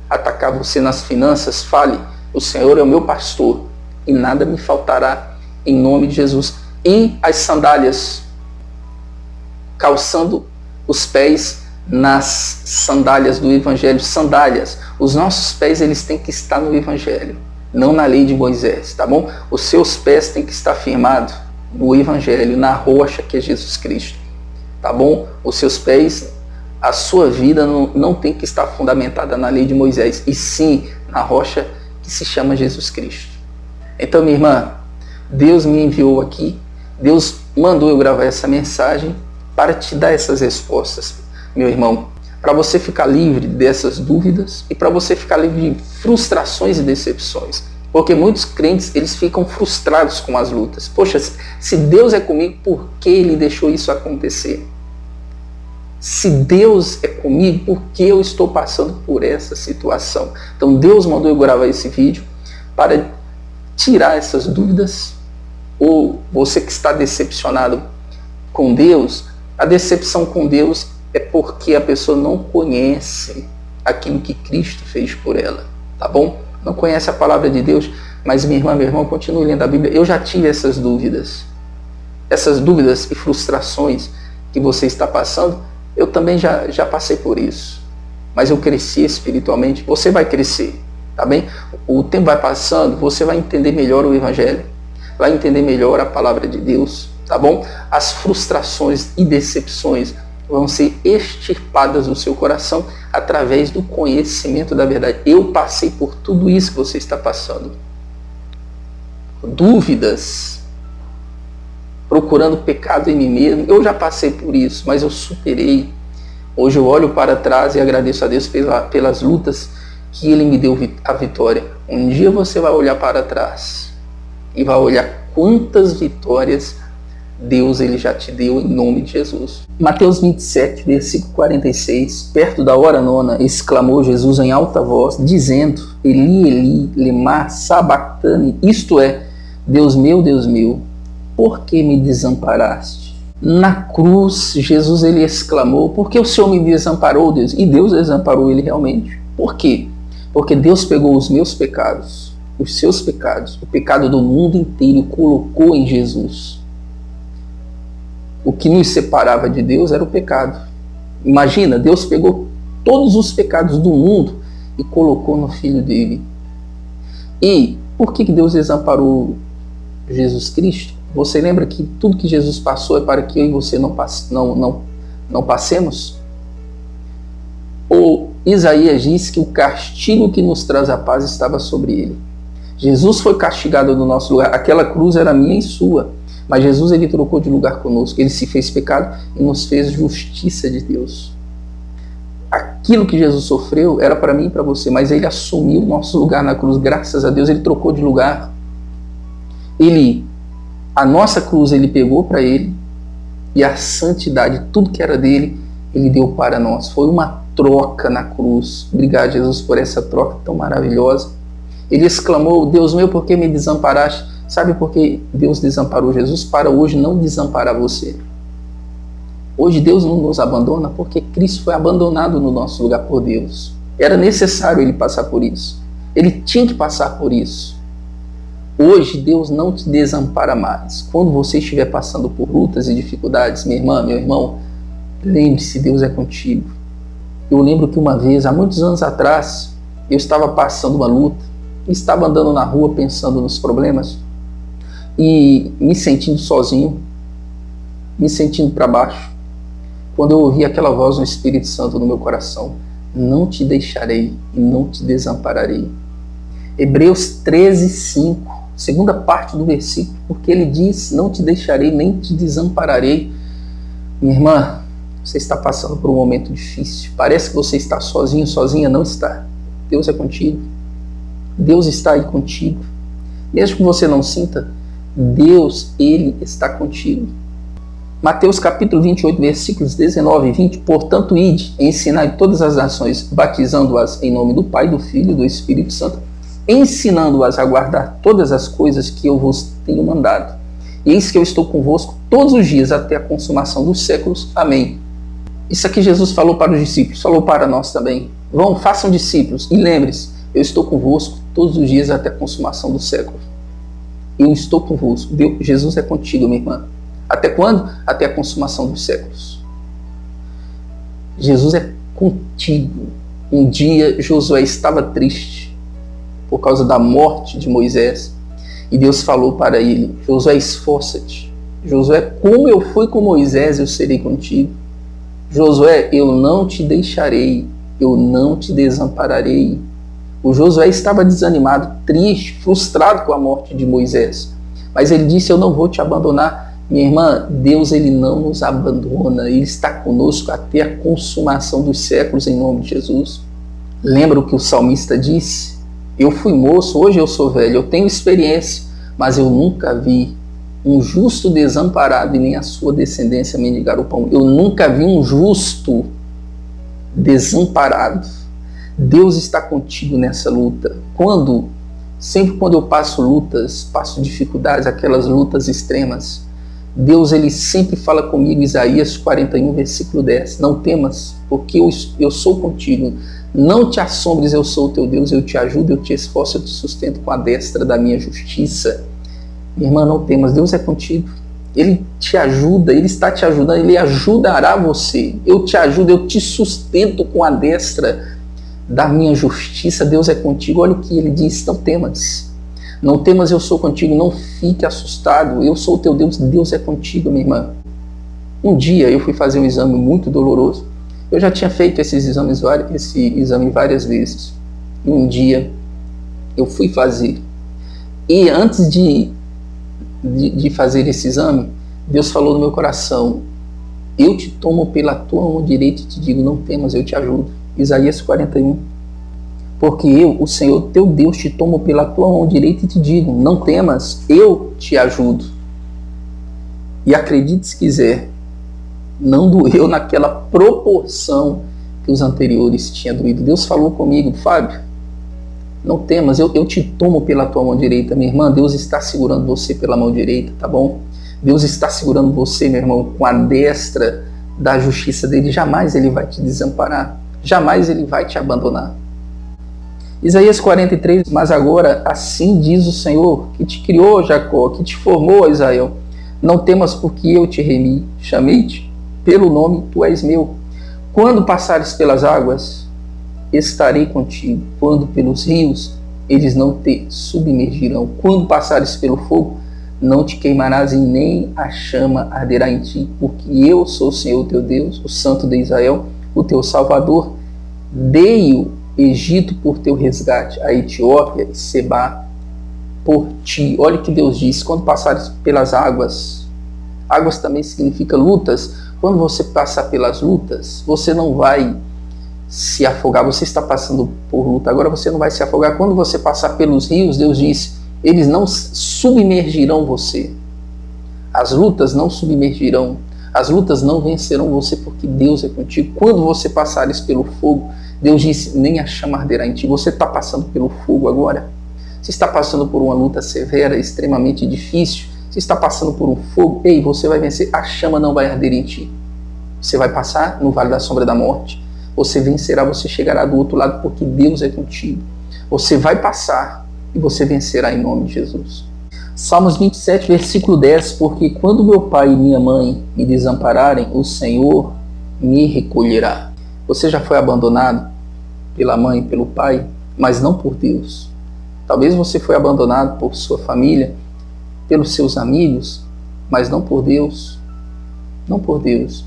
atacar você nas finanças, fale: o Senhor é o meu pastor e nada me faltará, em nome de Jesus. E as sandálias, calçando os pés nas sandálias do Evangelho. Sandálias. Os nossos pés, eles têm que estar no Evangelho, não na lei de Moisés, tá bom? Os seus pés têm que estar firmados no Evangelho, na rocha que é Jesus Cristo, tá bom? Os seus pés, a sua vida não tem que estar fundamentada na lei de Moisés, e sim na rocha que se chama Jesus Cristo. Então, minha irmã, Deus me enviou aqui, Deus mandou eu gravar essa mensagem para te dar essas respostas, meu irmão, para você ficar livre dessas dúvidas e para você ficar livre de frustrações e decepções. Porque muitos crentes, eles ficam frustrados com as lutas. Poxa, se Deus é comigo, por que Ele deixou isso acontecer? Se Deus é comigo, por que eu estou passando por essa situação? Então Deus mandou eu gravar esse vídeo para tirar essas dúvidas. Ou você que está decepcionado com Deus, a decepção com Deus é porque a pessoa não conhece aquilo que Cristo fez por ela, tá bom? Não conhece a palavra de Deus, mas minha irmã, meu irmão, continue lendo a Bíblia. Eu já tive essas dúvidas e frustrações que você está passando, eu também já passei por isso. Mas eu cresci espiritualmente, você vai crescer, tá bem? O tempo vai passando, você vai entender melhor o Evangelho, vai entender melhor a palavra de Deus, tá bom? As frustrações e decepções vão ser extirpadas do seu coração através do conhecimento da verdade. Eu passei por tudo isso que você está passando. Dúvidas, procurando pecado em mim mesmo, eu já passei por isso, mas eu superei. Hoje eu olho para trás e agradeço a Deus pelas lutas que Ele me deu a vitória. Um dia você vai olhar para trás e vai olhar quantas vitórias Deus ele já te deu em nome de Jesus. Mateus 27, versículo 46, perto da hora nona, exclamou Jesus em alta voz, dizendo, Eli, Eli, lema sabachthani, isto é, Deus meu, por que me desamparaste? Na cruz, Jesus ele exclamou, por que o Senhor me desamparou, Deus? E Deus desamparou ele realmente. Por quê? Porque Deus pegou os meus pecados, os seus pecados, o pecado do mundo inteiro e colocou em Jesus. O que nos separava de Deus era o pecado. Imagina, Deus pegou todos os pecados do mundo e colocou no Filho dele. E por que Deus desamparou Jesus Cristo? Você lembra que tudo que Jesus passou é para que eu e você não passemos? Ou Isaías diz que o castigo que nos traz a paz estava sobre ele. Jesus foi castigado no nosso lugar. Aquela cruz era minha e sua. Mas Jesus ele trocou de lugar conosco. Ele se fez pecado e nos fez justiça de Deus. Aquilo que Jesus sofreu era para mim e para você, mas ele assumiu o nosso lugar na cruz. Graças a Deus ele trocou de lugar. A nossa cruz ele pegou para ele e a santidade, tudo que era dele, ele deu para nós. Foi uma troca na cruz. Obrigado, Jesus, por essa troca tão maravilhosa. Ele exclamou, Deus meu, por que me desamparaste? Sabe por que Deus desamparou Jesus? Para hoje não desamparar você. Hoje Deus não nos abandona porque Cristo foi abandonado no nosso lugar por Deus. Era necessário ele passar por isso. Ele tinha que passar por isso. Hoje Deus não te desampara mais. Quando você estiver passando por lutas e dificuldades, minha irmã, meu irmão, lembre-se, Deus é contigo. Eu lembro que uma vez, há muitos anos atrás, eu estava passando uma luta, estava andando na rua pensando nos problemas, e me sentindo sozinho, me sentindo para baixo, quando eu ouvi aquela voz do Espírito Santo no meu coração, não te deixarei e não te desampararei. Hebreus 13:5, segunda parte do versículo, porque ele diz, não te deixarei nem te desampararei. Minha irmã, você está passando por um momento difícil, parece que você está sozinho, sozinha, não está. Deus é contigo, Deus está aí contigo, mesmo que você não sinta, Deus, ele está contigo. Mateus capítulo 28, versículos 19 e 20. Portanto, ide, ensinai todas as nações, batizando-as em nome do Pai, do Filho e do Espírito Santo, ensinando-as a guardar todas as coisas que eu vos tenho mandado. E eis que eu estou convosco todos os dias até a consumação dos séculos. Amém. Isso aqui Jesus falou para os discípulos, falou para nós também. Vão, façam discípulos e lembre-se, eu estou convosco todos os dias até a consumação dos séculos. Eu estou convosco. Deus, Jesus é contigo, minha irmã. Até quando? Até a consumação dos séculos. Jesus é contigo. Um dia Josué estava triste por causa da morte de Moisés. E Deus falou para ele, Josué, esforça-te. Josué, como eu fui com Moisés, eu serei contigo. Josué, eu não te deixarei, eu não te desampararei. O Josué estava desanimado, triste, frustrado com a morte de Moisés. Mas ele disse, eu não vou te abandonar. Minha irmã, Deus ele não nos abandona. Ele está conosco até a consumação dos séculos em nome de Jesus. Lembra o que o salmista disse? Eu fui moço, hoje eu sou velho. Eu tenho experiência, mas eu nunca vi um justo desamparado e nem a sua descendência mendigar o pão. Eu nunca vi um justo desamparado. Deus está contigo nessa luta. Sempre quando eu passo lutas, passo dificuldades, aquelas lutas extremas, Deus ele sempre fala comigo, Isaías 41, versículo 10. Não temas, porque eu sou contigo. Não te assombres, eu sou o teu Deus, eu te ajudo, eu te esforço, eu te sustento com a destra da minha justiça. Minha irmã, não temas, Deus é contigo. Ele te ajuda, Ele está te ajudando, Ele ajudará você. Eu te ajudo, eu te sustento com a destra da minha justiça. Deus é contigo. Olha o que Ele diz, não temas. Não temas, eu sou contigo, não fique assustado, eu sou o teu Deus, Deus é contigo, minha irmã. Um dia eu fui fazer um exame muito doloroso. Eu já tinha feito esse exame várias vezes. Um dia eu fui fazer. E antes de fazer esse exame, Deus falou no meu coração: eu te tomo pela tua mão direita e te digo, não temas, eu te ajudo. Isaías 41. Porque eu, o Senhor teu Deus, te tomo pela tua mão direita e te digo, não temas, eu te ajudo. E acredite se quiser, não doeu naquela proporção que os anteriores tinham doído. Deus falou comigo: Fábio, não temas, eu te tomo pela tua mão direita. Minha irmã, Deus está segurando você pela mão direita, tá bom? Deus está segurando você, meu irmão, com a destra da justiça dele. Jamais Ele vai te desamparar. Jamais Ele vai te abandonar. Isaías 43, mas agora assim diz o Senhor, que te criou, Jacó, que te formou, Israel. Não temas, porque eu te remi, chamei-te pelo nome, tu és meu. Quando passares pelas águas, estarei contigo. Quando pelos rios, eles não te submergirão. Quando passares pelo fogo, não te queimarás e nem a chama arderá em ti, porque eu sou o Senhor teu Deus, o Santo de Israel, o teu Salvador. Dei o Egito por teu resgate, a Etiópia e Seba por ti. Olha o que Deus diz: quando passares pelas águas, águas também significa lutas. Quando você passar pelas lutas, você não vai se afogar. Você está passando por luta, agora você não vai se afogar. Quando você passar pelos rios, Deus diz, eles não submergirão você. As lutas não submergirão, as lutas não vencerão você, porque Deus é contigo. Quando você passares pelo fogo, Deus disse, nem a chama arderá em ti. Você está passando pelo fogo agora? Você está passando por uma luta severa, extremamente difícil? Você está passando por um fogo? Ei, você vai vencer. A chama não vai arder em ti. Você vai passar no vale da sombra da morte. Você vencerá, você chegará do outro lado, porque Deus é contigo. Você vai passar e você vencerá em nome de Jesus. Salmos 27, versículo 10. Porque quando meu pai e minha mãe me desampararem, o Senhor me recolherá. Você já foi abandonado pela mãe e pelo pai, mas não por Deus. Talvez você foi abandonado por sua família, pelos seus amigos, mas não por Deus. Não por Deus.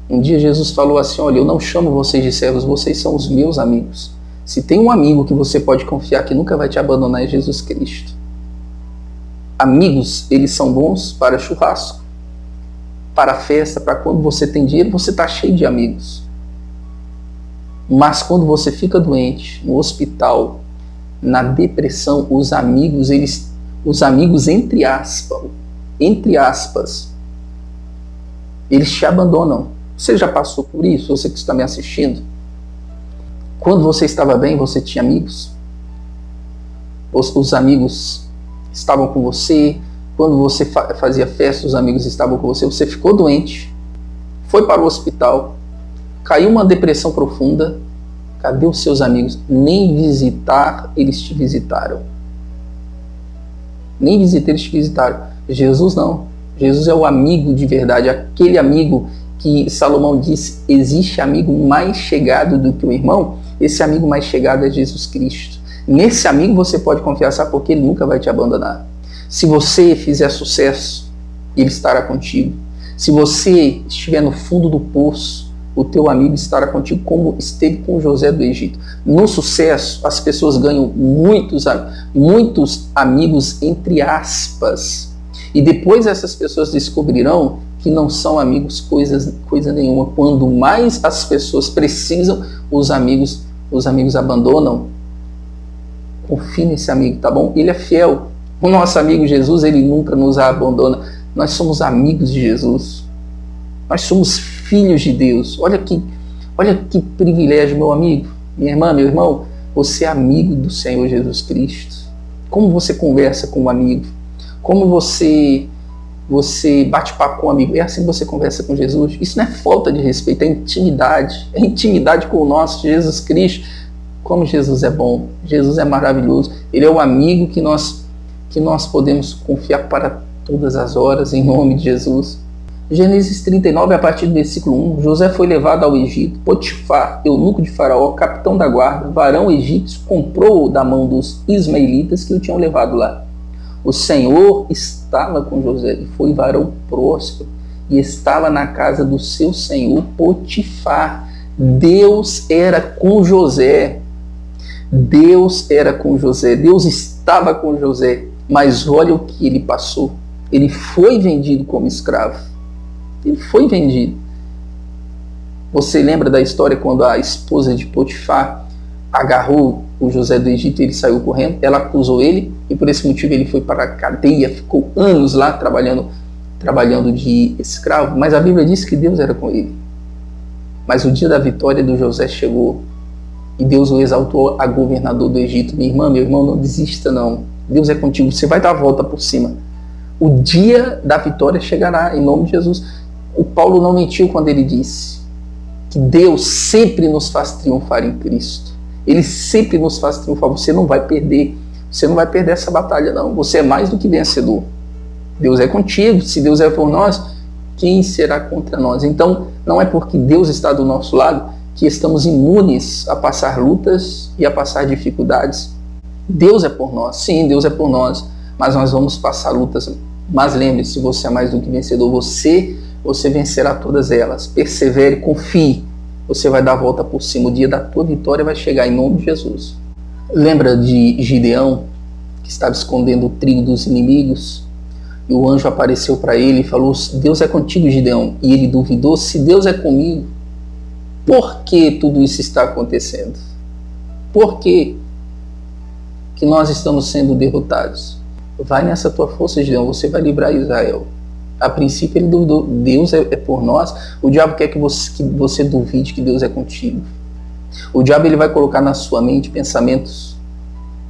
Um dia Jesus falou assim, olha, eu não chamo vocês de servos, vocês são os meus amigos. Se tem um amigo que você pode confiar que nunca vai te abandonar, é Jesus Cristo. Amigos, eles são bons para churrasco, para festa, para quando você tem dinheiro, você está cheio de amigos. Mas quando você fica doente, no hospital, na depressão, os amigos entre aspas, eles te abandonam. Você já passou por isso? Você que está me assistindo? Quando você estava bem, você tinha amigos? Os amigos estavam com você? Quando você fazia festa, os amigos estavam com você? Você ficou doente, foi para o hospital, caiu uma depressão profunda. Cadê os seus amigos? Nem visitar eles te visitaram. Nem visitar eles te visitaram. Jesus não. Jesus é o amigo de verdade, aquele amigo que Salomão disse, existe amigo mais chegado do que o irmão. Esse amigo mais chegado é Jesus Cristo. Nesse amigo você pode confiar, sabe? Porque ele nunca vai te abandonar. Se você fizer sucesso, ele estará contigo. Se você estiver no fundo do poço, o teu amigo estará contigo, como esteve com José do Egito. No sucesso, as pessoas ganham muitos amigos, entre aspas. E depois essas pessoas descobrirão que não são amigos coisa nenhuma. Quando mais as pessoas precisam, os amigos abandonam. Confie nesse amigo, tá bom? Ele é fiel. O nosso amigo Jesus, ele nunca nos abandona. Nós somos amigos de Jesus. Nós somos filhos de Deus. Olha que privilégio, meu amigo, minha irmã, meu irmão. Você é amigo do Senhor Jesus Cristo. Como você conversa com um amigo? Como você bate papo com um amigo? É assim que você conversa com Jesus? Isso não é falta de respeito, é intimidade. É intimidade com o nosso Jesus Cristo. Como Jesus é bom, Jesus é maravilhoso. Ele é o amigo que nós podemos confiar para todas as horas, em nome de Jesus. Gênesis 39, a partir do versículo 1, José foi levado ao Egito. Potifar, eunuco de Faraó, capitão da guarda, varão egípcio, comprou-o da mão dos ismaelitas que o tinham levado lá. O Senhor estava com José, e foi varão próspero, e estava na casa do seu senhor Potifar. Deus era com José. Deus era com José. Deus estava com José. Mas olha o que ele passou. Ele foi vendido como escravo. Ele foi vendido. Você lembra da história quando a esposa de Potifar agarrou o José do Egito e ele saiu correndo? Ela acusou ele e por esse motivo ele foi para a cadeia, ficou anos lá trabalhando de escravo. Mas a Bíblia diz que Deus era com ele. Mas o dia da vitória do José chegou e Deus o exaltou a governador do Egito. Minha irmã, meu irmão, não desista não. Deus é contigo, você vai dar a volta por cima. O dia da vitória chegará, em nome de Jesus. O Paulo não mentiu quando ele disse que Deus sempre nos faz triunfar em Cristo. Ele sempre nos faz triunfar. Você não vai perder. Você não vai perder essa batalha, não. Você é mais do que vencedor. Deus é contigo. Se Deus é por nós, quem será contra nós? Então, não é porque Deus está do nosso lado que estamos imunes a passar lutas e a passar dificuldades. Deus é por nós. Sim, Deus é por nós. Mas nós vamos passar lutas. Mas lembre-se, você é mais do que vencedor. Você vencerá todas elas. Persevere, confie. Você vai dar a volta por cima. O dia da tua vitória vai chegar em nome de Jesus. Lembra de Gideão, que estava escondendo o trigo dos inimigos? E o anjo apareceu para ele e falou: Deus é contigo, Gideão. E ele duvidou: se Deus é comigo, por que tudo isso está acontecendo? Por que nós estamos sendo derrotados? Vai nessa tua força, Gideão. Você vai livrar Israel. A princípio ele duvidou. Deus é por nós. O diabo quer que você duvide que Deus é contigo. O diabo ele vai colocar na sua mente pensamentos,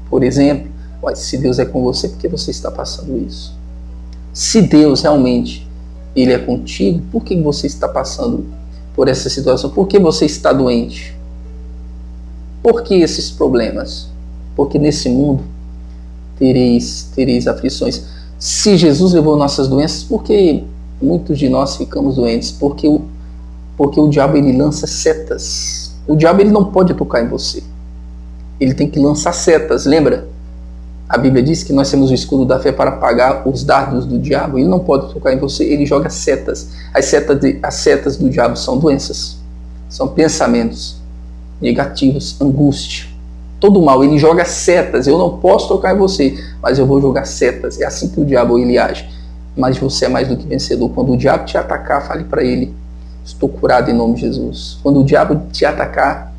por exemplo: se Deus é com você, por que você está passando isso? Se Deus realmente ele é contigo, por que você está passando por essa situação? Por que você está doente? Por que esses problemas? Porque nesse mundo tereis aflições. Se Jesus levou nossas doenças, por que muitos de nós ficamos doentes? Porque o diabo ele lança setas. O diabo ele não pode tocar em você. Ele tem que lançar setas, lembra? A Bíblia diz que nós temos o escudo da fé para apagar os dardos do diabo. Ele não pode tocar em você, ele joga setas. As setas do diabo são doenças, são pensamentos negativos, angústia. Todo mal, ele joga setas. Eu não posso tocar em você, mas eu vou jogar setas. É assim que o diabo ele age. Mas você é mais do que vencedor. Quando o diabo te atacar, fale para ele: estou curado em nome de Jesus. Quando o diabo te atacar,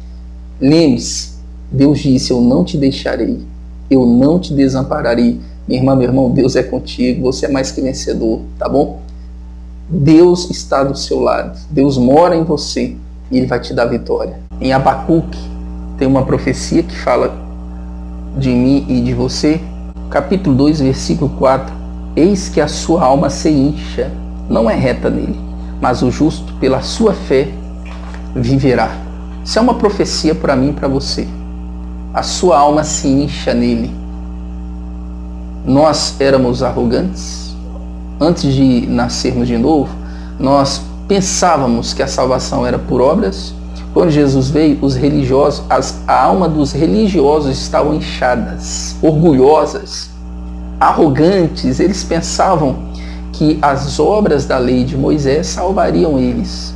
lembre-se, Deus disse: eu não te deixarei, eu não te desampararei. Minha irmã, meu irmão, Deus é contigo. Você é mais que vencedor, tá bom? Deus está do seu lado. Deus mora em você e ele vai te dar vitória. Em Abacuque tem uma profecia que fala de mim e de você. Capítulo 2, versículo 4. Eis que a sua alma se incha, não é reta nele, mas o justo pela sua fé viverá. Isso é uma profecia para mim e para você. A sua alma se incha nele. Nós éramos arrogantes. Antes de nascermos de novo, nós pensávamos que a salvação era por obras. Quando Jesus veio, os religiosos, a alma dos religiosos estavam inchadas, orgulhosas, arrogantes. Eles pensavam que as obras da lei de Moisés salvariam eles.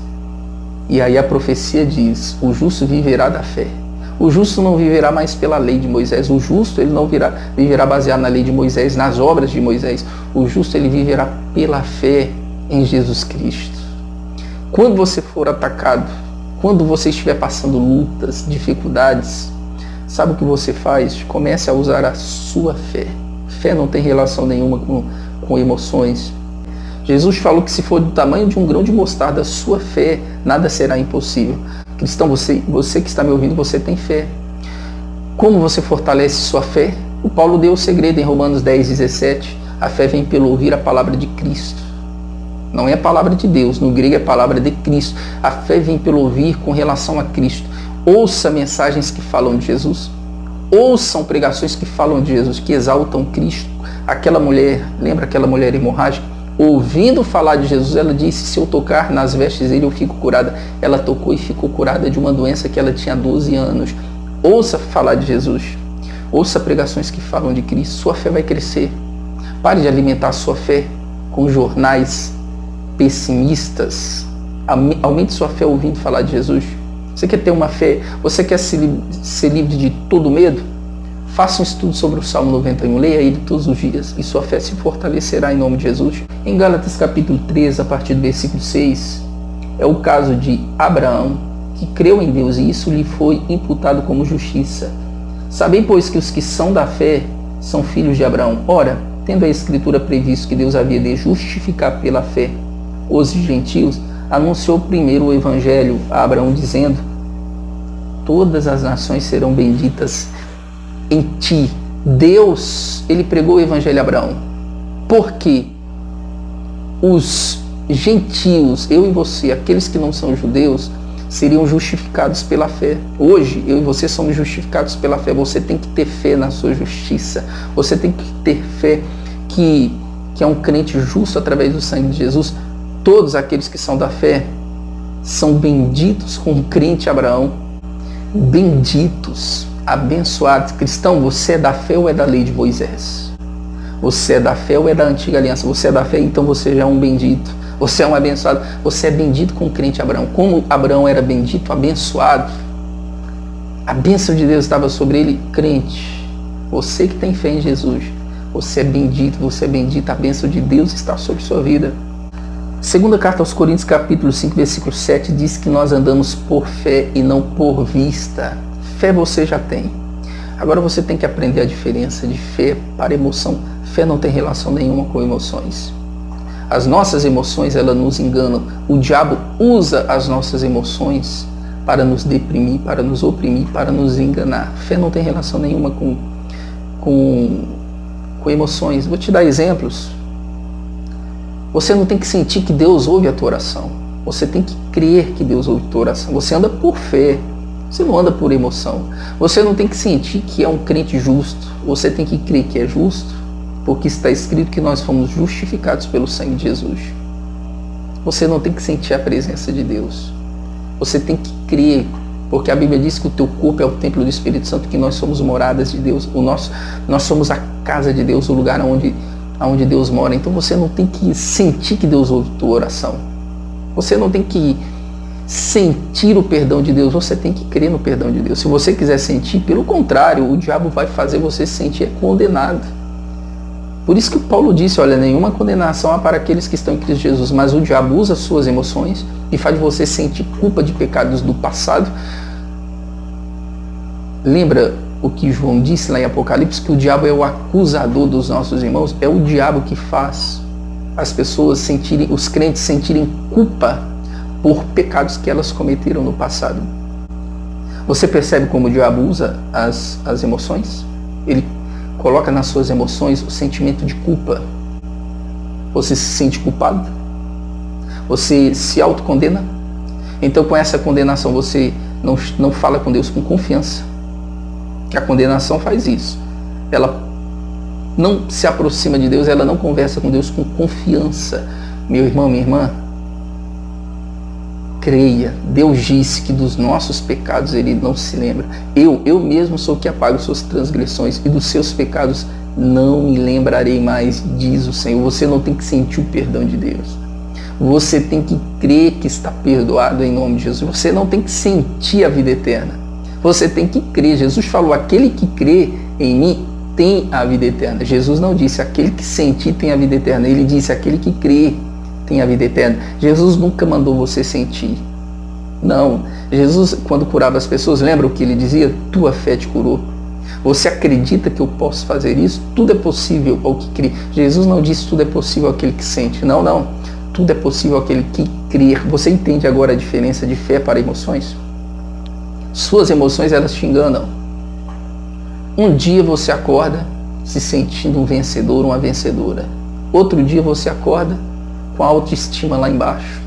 E aí a profecia diz: o justo viverá da fé. O justo não viverá mais pela lei de Moisés. O justo ele não viverá baseado na lei de Moisés, nas obras de Moisés. O justo ele viverá pela fé em Jesus Cristo. Quando você for atacado, quando você estiver passando lutas, dificuldades, sabe o que você faz? Comece a usar a sua fé. Fé não tem relação nenhuma com emoções. Jesus falou que se for do tamanho de um grão de mostarda, sua fé, nada será impossível. Cristão, você que está me ouvindo, você tem fé. Como você fortalece sua fé? O Paulo deu o segredo em Romanos 10:17. A fé vem pelo ouvir a palavra de Cristo. Não é a palavra de Deus, no grego é a palavra de Cristo. A fé vem pelo ouvir com relação a Cristo. Ouça mensagens que falam de Jesus. Ouçam pregações que falam de Jesus, que exaltam Cristo. Aquela mulher, lembra aquela mulher hemorrágica? Ouvindo falar de Jesus, ela disse, se eu tocar nas vestes dele, eu fico curada. Ela tocou e ficou curada de uma doença que ela tinha há 12 anos. Ouça falar de Jesus. Ouça pregações que falam de Cristo. Sua fé vai crescer. Pare de alimentar sua fé com jornais pessimistas. Aumente sua fé ouvindo falar de Jesus. Você quer ter uma fé? Você quer ser livre de todo medo? Faça um estudo sobre o Salmo 91, leia ele todos os dias e sua fé se fortalecerá em nome de Jesus. Em Gálatas capítulo 3, a partir do versículo 6, é o caso de Abraão, que creu em Deus e isso lhe foi imputado como justiça. Sabei, pois, que os que são da fé são filhos de Abraão. Ora, tendo a Escritura previsto que Deus havia de justificar pela fé os gentios, anunciou primeiro o Evangelho a Abraão, dizendo, todas as nações serão benditas em ti. Deus, ele pregou o Evangelho a Abraão, porque os gentios, eu e você, aqueles que não são judeus, seriam justificados pela fé. Hoje, eu e você somos justificados pela fé. Você tem que ter fé na sua justiça. Você tem que ter fé que é um crente justo através do sangue de Jesus. Todos aqueles que são da fé são benditos com o crente Abraão. Benditos, abençoados. Cristão, você é da fé ou é da lei de Moisés? Você é da fé ou é da antiga aliança? Você é da fé, então você já é um bendito. Você é um abençoado. Você é bendito com o crente Abraão. Como Abraão era bendito, abençoado, a bênção de Deus estava sobre ele. Crente, você que tem fé em Jesus, você é bendito, você é bendita. A bênção de Deus está sobre sua vida. Segunda carta aos Coríntios, capítulo 5, versículo 7, diz que nós andamos por fé e não por vista. Fé você já tem. Agora você tem que aprender a diferença de fé para emoção. Fé não tem relação nenhuma com emoções. As nossas emoções, elas nos enganam. O diabo usa as nossas emoções para nos deprimir, para nos oprimir, para nos enganar. Fé não tem relação nenhuma com emoções. Vou te dar exemplos. Você não tem que sentir que Deus ouve a tua oração. Você tem que crer que Deus ouve a tua oração. Você anda por fé. Você não anda por emoção. Você não tem que sentir que é um crente justo. Você tem que crer que é justo, porque está escrito que nós fomos justificados pelo sangue de Jesus. Você não tem que sentir a presença de Deus. Você tem que crer, porque a Bíblia diz que o teu corpo é o templo do Espírito Santo, que nós somos moradas de Deus. Nós somos a casa de Deus, o lugar onde Deus mora. Então você não tem que sentir que Deus ouve a tua oração. Você não tem que sentir o perdão de Deus, você tem que crer no perdão de Deus. Se você quiser sentir, pelo contrário, o diabo vai fazer você se sentir condenado. Por isso que Paulo disse, olha, nenhuma condenação há para aqueles que estão em Cristo Jesus, mas o diabo usa suas emoções e faz você sentir culpa de pecados do passado. Lembra o que João disse lá em Apocalipse, que o diabo é o acusador dos nossos irmãos? É o diabo que faz as pessoas sentirem, os crentes sentirem culpa por pecados que elas cometeram no passado. Você percebe como o diabo usa as emoções? Ele coloca nas suas emoções o sentimento de culpa. Você se sente culpado? Você se autocondena? Então, com essa condenação, você não fala com Deus com confiança. Que a condenação faz isso. Ela não se aproxima de Deus, ela não conversa com Deus com confiança. Meu irmão, minha irmã, creia. Deus disse que dos nossos pecados Ele não se lembra. Eu mesmo sou o que apago suas transgressões e dos seus pecados não me lembrarei mais, diz o Senhor. Você não tem que sentir o perdão de Deus. Você tem que crer que está perdoado em nome de Jesus. Você não tem que sentir a vida eterna. Você tem que crer. Jesus falou, aquele que crê em mim tem a vida eterna. Jesus não disse, aquele que sentir tem a vida eterna. Ele disse, aquele que crê tem a vida eterna. Jesus nunca mandou você sentir. Não. Jesus, quando curava as pessoas, lembra o que ele dizia? Tua fé te curou. Você acredita que eu posso fazer isso? Tudo é possível ao que crê. Jesus não disse tudo é possível àquele que sente. Não, não. Tudo é possível àquele que crer. Você entende agora a diferença de fé para emoções? Suas emoções, elas te enganam. Um dia você acorda se sentindo um vencedor, uma vencedora. Outro dia você acorda com a autoestima lá embaixo.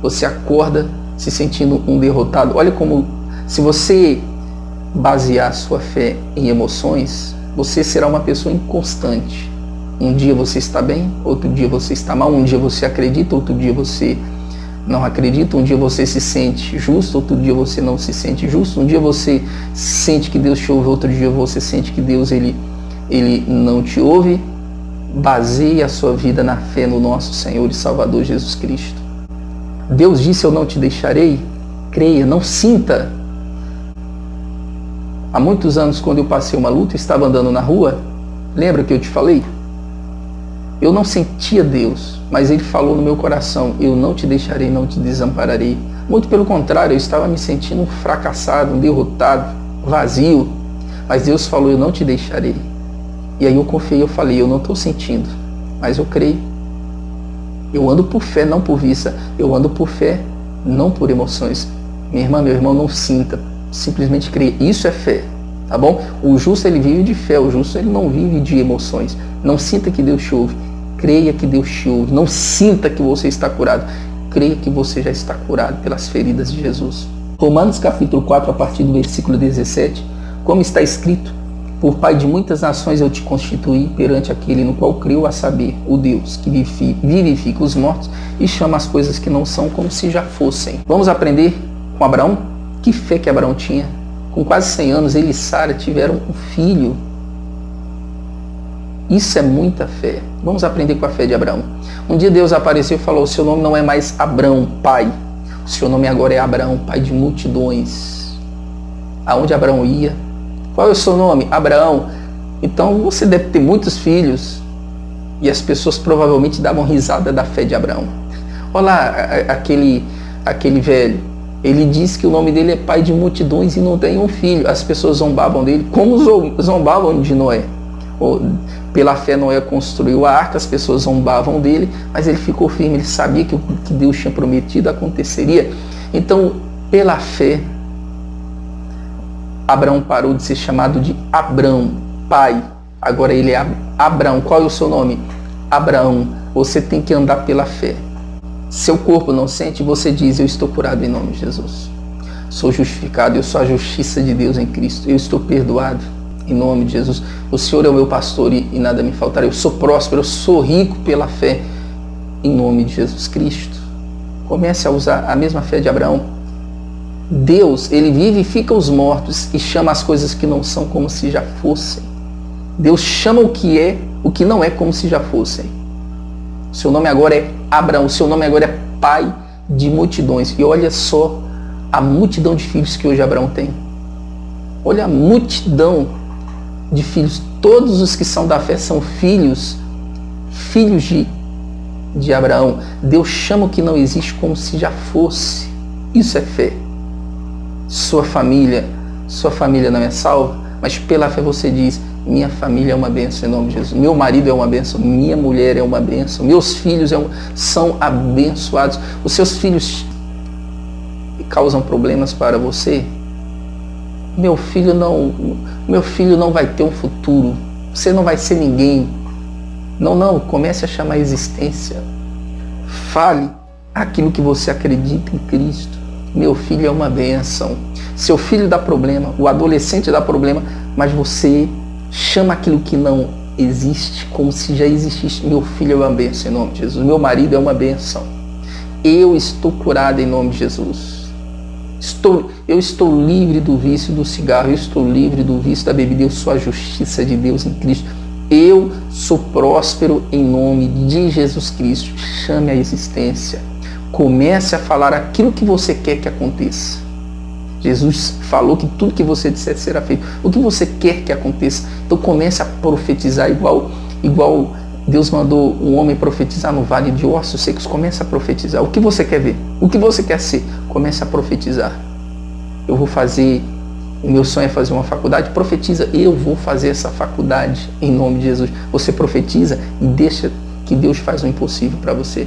Você acorda se sentindo um derrotado. Olha como, se você basear sua fé em emoções, você será uma pessoa inconstante. Um dia você está bem, outro dia você está mal. Um dia você acredita, outro dia você não acredita. Um dia você se sente justo, outro dia você não se sente justo. Um dia você sente que Deus te ouve, outro dia você sente que Deus ele não te ouve. Baseie a sua vida na fé no nosso Senhor e Salvador Jesus Cristo. Deus disse: eu não te deixarei. Creia, não sinta. Há muitos anos, quando eu passei uma luta, estava andando na rua, lembra que eu te falei? Eu não sentia Deus, mas Ele falou no meu coração: eu não te deixarei, não te desampararei. Muito pelo contrário, eu estava me sentindo um fracassado, um derrotado, vazio. Mas Deus falou: eu não te deixarei. E aí eu confiei, eu falei: eu não estou sentindo, mas eu creio. Eu ando por fé, não por vista. Eu ando por fé, não por emoções. Minha irmã, meu irmão, não sinta, simplesmente creia. Isso é fé, tá bom? O justo, ele vive de fé. O justo, ele não vive de emoções. Não sinta que Deus te ouve. Creia que Deus te ouve. Não sinta que você está curado. Creia que você já está curado pelas feridas de Jesus. Romanos capítulo 4, a partir do versículo 17. Como está escrito: por pai de muitas nações eu te constituí perante aquele no qual creu, a saber, o Deus que vivifica os mortos e chama as coisas que não são como se já fossem. Vamos aprender com Abraão? Que fé que Abraão tinha. Com quase 100 anos, ele e Sara tiveram um filho. Isso é muita fé. Vamos aprender com a fé de Abraão. Um dia Deus apareceu e falou: o seu nome não é mais Abrão, pai. O seu nome agora é Abraão, pai de multidões. Aonde Abraão ia? Qual é o seu nome? Abraão. Então você deve ter muitos filhos. E as pessoas provavelmente davam risada da fé de Abraão. Olha lá, aquele velho. Ele diz que o nome dele é pai de multidões e não tem um filho. As pessoas zombavam dele, como zombavam de Noé. Pela fé Noé construiu a arca, as pessoas zombavam dele, mas ele ficou firme, ele sabia que o que Deus tinha prometido aconteceria. Então, pela fé, Abraão parou de ser chamado de Abrão, pai. Agora ele é Abraão. Qual é o seu nome? Abraão. Você tem que andar pela fé. Seu corpo não sente, você diz: eu estou curado em nome de Jesus. Sou justificado, eu sou a justiça de Deus em Cristo. Eu estou perdoado em nome de Jesus. O Senhor é o meu pastor e nada me faltará. Eu sou próspero, eu sou rico pela fé em nome de Jesus Cristo. Comece a usar a mesma fé de Abraão. Deus, ele vivifica os mortos e chama as coisas que não são como se já fossem. Deus chama o que é, o que não é, como se já fossem. O seu nome agora é Abraão, o seu nome agora é pai de multidões. E olha só a multidão de filhos que hoje Abraão tem. Olha a multidão de filhos. Todos os que são da fé são filhos de Abraão. Deus chama o que não existe como se já fosse. Isso é fé. Sua família não é salva, mas pela fé você diz: minha família é uma bênção em nome de Jesus. Meu marido é uma bênção, minha mulher é uma bênção, meus filhos são abençoados. Os seus filhos causam problemas para você? Meu filho não vai ter um futuro. Você não vai ser ninguém. Não, comece a chamar a existência. Fale aquilo que você acredita em Cristo. Meu filho é uma bênção. Seu filho dá problema, o adolescente dá problema, mas você chama aquilo que não existe como se já existisse. Meu filho é uma bênção em nome de Jesus. Meu marido é uma bênção. Eu estou curado em nome de Jesus. Eu estou livre do vício do cigarro. Eu estou livre do vício da bebida. Eu sou a justiça de Deus em Cristo. Eu sou próspero em nome de Jesus Cristo. Chame a existência. Comece a falar aquilo que você quer que aconteça. Jesus falou que tudo que você disser será feito. O que você quer que aconteça. Então comece a profetizar igual Deus mandou um homem profetizar no vale de ossos secos. Comece a profetizar. O que você quer ver? O que você quer ser? Comece a profetizar. Eu vou fazer O meu sonho é fazer uma faculdade. Profetiza, eu vou fazer essa faculdade em nome de Jesus. Você profetiza e deixa que Deus faz o impossível para você.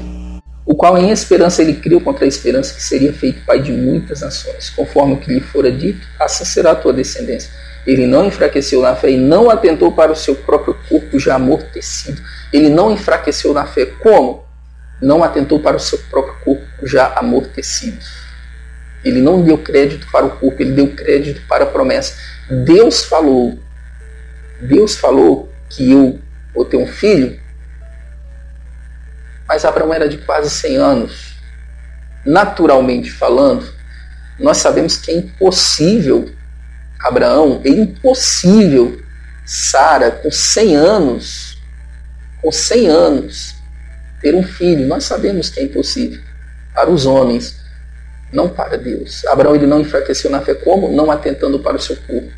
O qual em esperança ele criou contra a esperança que seria feito pai de muitas nações. Conforme o que lhe fora dito, assim será a tua descendência. Ele não enfraqueceu na fé e não atentou para o seu próprio corpo já amortecido. Ele não enfraqueceu na fé. Como? Não atentou para o seu próprio corpo já amortecido. Ele não deu crédito para o corpo, ele deu crédito para a promessa. Deus falou que eu vou ter um filho, mas Abraão era de quase 100 anos. Naturalmente falando, nós sabemos que é impossível Abraão, é impossível Sara, com 100 anos, ter um filho. Nós sabemos que é impossível para os homens, não para Deus. Abraão ele não enfraqueceu na fé. Como? Não atentando para o seu corpo.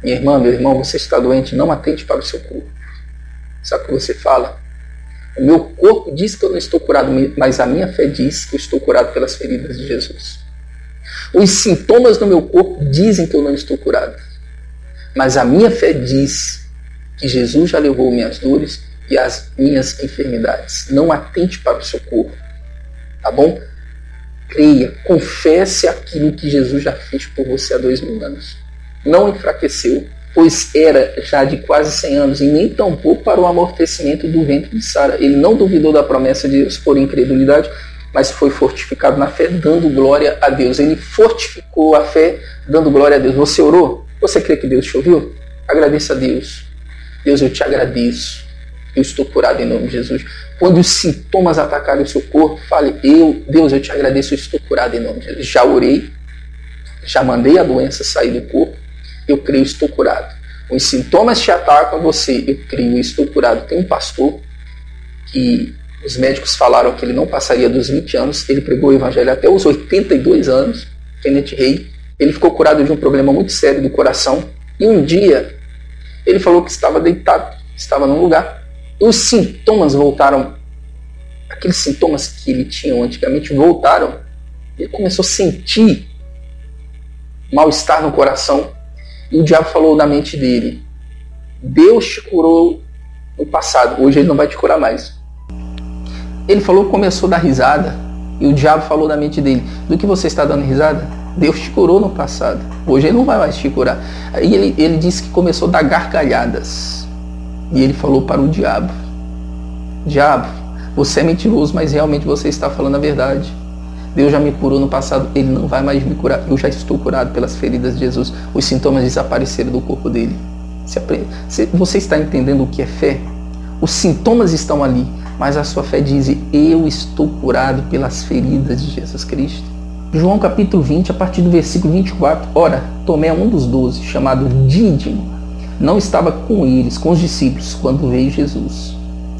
Minha irmã, meu irmão, você está doente, não atente para o seu corpo. Sabe o que você fala? O meu corpo diz que eu não estou curado, mas a minha fé diz que eu estou curado pelas feridas de Jesus. Os sintomas do meu corpo dizem que eu não estou curado, mas a minha fé diz que Jesus já levou minhas dores e as minhas enfermidades. Não atente para o seu corpo, tá bom? Creia, confesse aquilo que Jesus já fez por você há 2000 anos. Não enfraqueceu, pois era já de quase 100 anos, e nem tampouco para o amortecimento do ventre de Sara. Ele não duvidou da promessa de Deus por incredulidade, mas foi fortificado na fé, dando glória a Deus. Ele fortificou a fé, dando glória a Deus. Você orou? Você crê que Deus te ouviu? Agradeça a Deus. Deus, eu te agradeço. Eu estou curado em nome de Jesus. Quando os sintomas atacarem o seu corpo, fale, Deus, eu te agradeço, eu estou curado em nome de Jesus. Já orei, já mandei a doença sair do corpo, eu creio, estou curado. Os sintomas te atacam você, eu creio, estou curado. Tem um pastor que os médicos falaram que ele não passaria dos 20 anos, ele pregou o evangelho até os 82 anos, Kenneth Hagin. Ele ficou curado de um problema muito sério do coração, e um dia ele falou que estava deitado, estava num lugar, e os sintomas voltaram, aqueles sintomas que ele tinha antigamente voltaram, ele começou a sentir mal-estar no coração, e o diabo falou na mente dele, Deus te curou no passado, hoje ele não vai te curar mais. Ele falou, começou a dar risada, e o diabo falou na mente dele, do que você está dando risada? Deus te curou no passado, hoje ele não vai mais te curar. Aí ele disse que começou a dar gargalhadas, e ele falou para o diabo, diabo, você é mentiroso, mas realmente você está falando a verdade. Deus já me curou no passado, ele não vai mais me curar, eu já estou curado pelas feridas de Jesus. Os sintomas desapareceram do corpo dele. Você está entendendo o que é fé? Os sintomas estão ali, mas a sua fé diz, eu estou curado pelas feridas de Jesus Cristo. João capítulo 20, a partir do versículo 24. Ora, Tomé, um dos 12, chamado Dídimo, não estava com eles, com os discípulos, quando veio Jesus.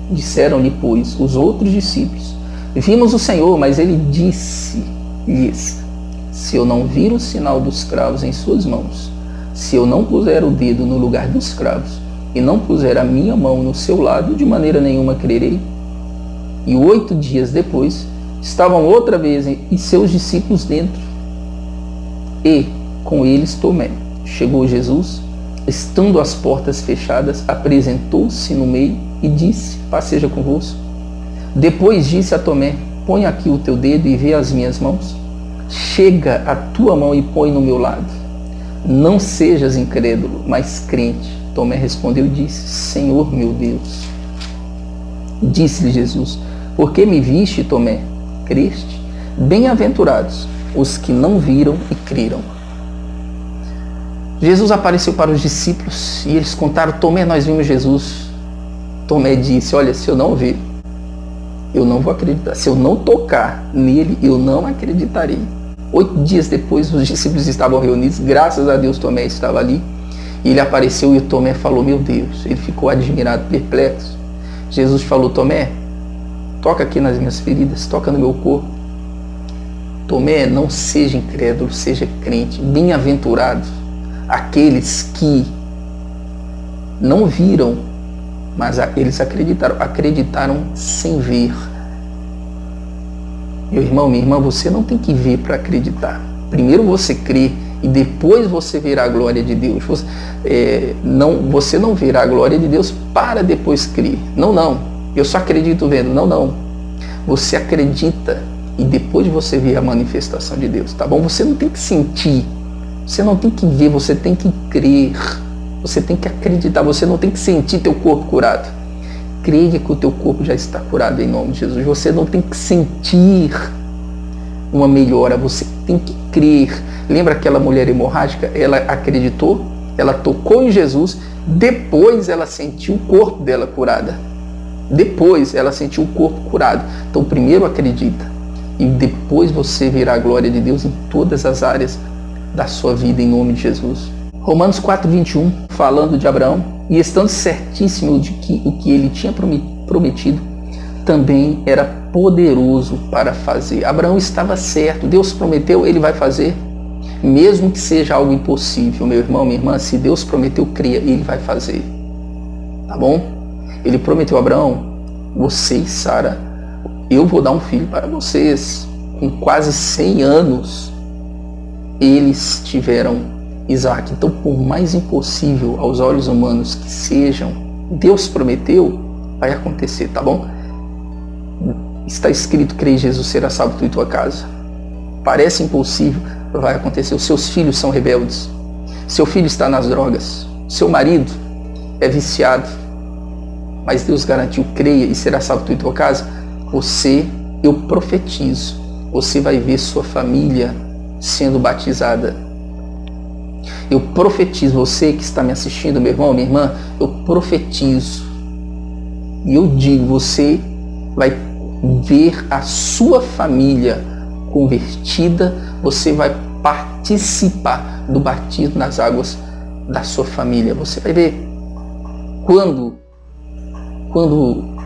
Disseram-lhe, pois, os outros discípulos, vimos o Senhor, mas ele disse-lhes, se eu não vir o sinal dos cravos em suas mãos, se eu não puser o dedo no lugar dos cravos, e não puser a minha mão no seu lado, de maneira nenhuma crerei. E 8 dias depois, estavam outra vez e seus discípulos dentro, e com eles Tomé. Chegou Jesus, estando as portas fechadas, apresentou-se no meio e disse, paz seja convosco. Depois disse a Tomé, põe aqui o teu dedo e vê as minhas mãos. Chega a tua mão e põe no meu lado. Não sejas incrédulo, mas crente. Tomé respondeu e disse, Senhor meu Deus. Disse-lhe Jesus, por que me viste, Tomé? Creste? Bem-aventurados os que não viram e creram. Jesus apareceu para os discípulos e eles contaram, Tomé, nós vimos Jesus. Tomé disse, olha, se eu não ver, eu não vou acreditar. Se eu não tocar nele, eu não acreditarei. 8 dias depois, os discípulos estavam reunidos. Graças a Deus, Tomé estava ali. E ele apareceu e o Tomé falou, meu Deus. Ele ficou admirado, perplexo. Jesus falou, Tomé, toca aqui nas minhas feridas, toca no meu corpo. Tomé, não seja incrédulo, seja crente. Bem-aventurados aqueles que não viram, mas eles acreditaram sem ver. Meu irmão, minha irmã, você não tem que ver para acreditar. Primeiro você crê e depois você verá a glória de Deus. Você não verá a glória de Deus para depois crer. Não. Eu só acredito vendo. Não. Você acredita e depois você vê a manifestação de Deus, tá bom? Você não tem que sentir, você não tem que ver, você tem que crer. Você tem que acreditar, você não tem que sentir teu corpo curado. Creia que o teu corpo já está curado em nome de Jesus. Você não tem que sentir uma melhora, você tem que crer. Lembra aquela mulher hemorrágica? Ela acreditou, ela tocou em Jesus, depois ela sentiu o corpo dela curada. Depois ela sentiu o corpo curado. Então primeiro acredita e depois você verá a glória de Deus em todas as áreas da sua vida em nome de Jesus. Romanos 4:21, falando de Abraão, e estando certíssimo de que o que ele tinha prometido também era poderoso para fazer. Abraão estava certo, Deus prometeu, ele vai fazer, mesmo que seja algo impossível. Meu irmão, minha irmã, se Deus prometeu, creia, ele vai fazer, tá bom? Ele prometeu a Abraão, você e Sara, eu vou dar um filho para vocês. Com quase 100 anos, eles tiveram Isaac. Então, por mais impossível aos olhos humanos que sejam, Deus prometeu, vai acontecer, tá bom? Está escrito, crê em Jesus, será salvo tu e tua casa. Parece impossível, vai acontecer. Os seus filhos são rebeldes, seu filho está nas drogas, seu marido é viciado, mas Deus garantiu, creia e será salvo tu e tua casa. Eu profetizo, você vai ver sua família sendo batizada. Eu profetizo, você que está me assistindo, meu irmão, minha irmã, eu profetizo e eu digo, você vai ver a sua família convertida, você vai participar do batismo nas águas da sua família. Você vai ver quando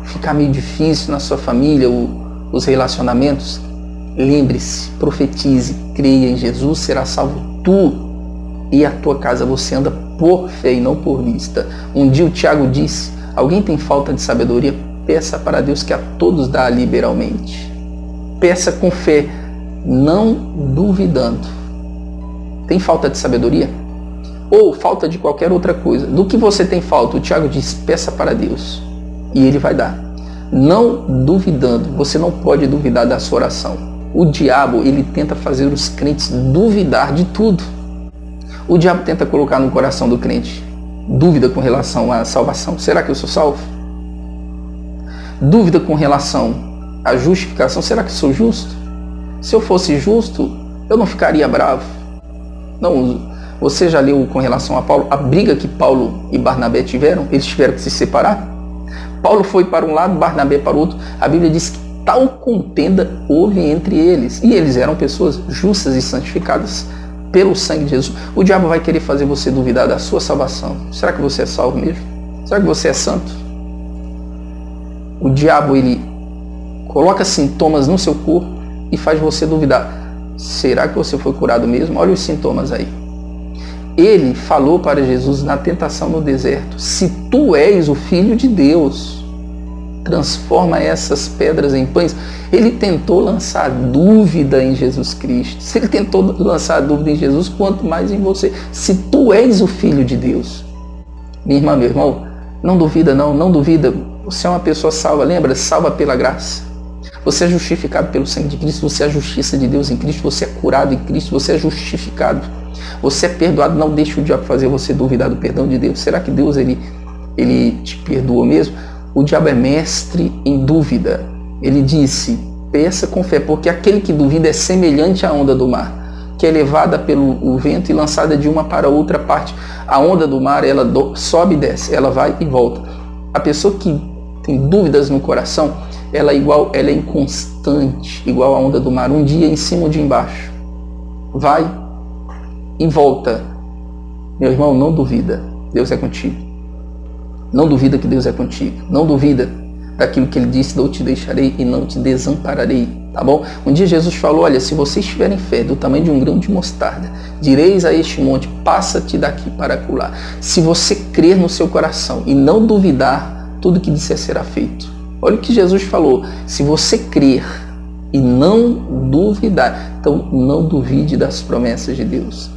ficar meio difícil na sua família, os relacionamentos, lembre-se, profetize, creia em Jesus, será salvo tu e a tua casa. Você anda por fé e não por vista. Um dia o Tiago disse, alguém tem falta de sabedoria? Peça para Deus que a todos dá liberalmente. Peça com fé, não duvidando. Tem falta de sabedoria? Ou falta de qualquer outra coisa? Do que você tem falta? O Tiago diz, peça para Deus e Ele vai dar. Não duvidando. Você não pode duvidar da sua oração. O diabo, ele tenta fazer os crentes duvidar de tudo. O diabo tenta colocar no coração do crente dúvida com relação à salvação. Será que eu sou salvo? Dúvida com relação à justificação. Será que eu sou justo? Se eu fosse justo, eu não ficaria bravo. Não, você já leu com relação a Paulo, a briga que Paulo e Barnabé tiveram? Eles tiveram que se separar. Paulo foi para um lado, Barnabé para o outro. A Bíblia diz que tal contenda houve entre eles. E eles eram pessoas justas e santificadas pelo sangue de Jesus. O diabo vai querer fazer você duvidar da sua salvação. Será que você é salvo mesmo? Será que você é santo? O diabo, ele coloca sintomas no seu corpo e faz você duvidar. Será que você foi curado mesmo? Olha os sintomas aí. Ele falou para Jesus na tentação no deserto, se tu és o Filho de Deus, transforma essas pedras em pães. Ele tentou lançar dúvida em Jesus Cristo. Se ele tentou lançar dúvida em Jesus, quanto mais em você. Se tu és o Filho de Deus. Minha irmã, meu irmão, não duvida não duvida. Você é uma pessoa salva, lembra? Salva pela graça. Você é justificado pelo sangue de Cristo, você é a justiça de Deus em Cristo, você é curado em Cristo, você é justificado. Você é perdoado, não deixe o diabo fazer você duvidar do perdão de Deus. Será que Deus ele te perdoou mesmo? O diabo é mestre em dúvida. Ele disse, peça com fé, porque aquele que duvida é semelhante à onda do mar, que é levada pelo vento e lançada de uma para outra parte. A onda do mar, ela sobe e desce, ela vai e volta. A pessoa que tem dúvidas no coração, ela é inconstante, igual a onda do mar, um dia em cima ou de embaixo. Vai e volta. Meu irmão, não duvida, Deus é contigo. Não duvida que Deus é contigo. Não duvida daquilo que Ele disse, não te deixarei e não te desampararei. Tá bom? Um dia Jesus falou, olha, se vocês tiverem fé do tamanho de um grão de mostarda, direis a este monte, passa-te daqui para acolá. Se você crer no seu coração e não duvidar, tudo que disser será feito. Olha o que Jesus falou. Se você crer e não duvidar, então não duvide das promessas de Deus.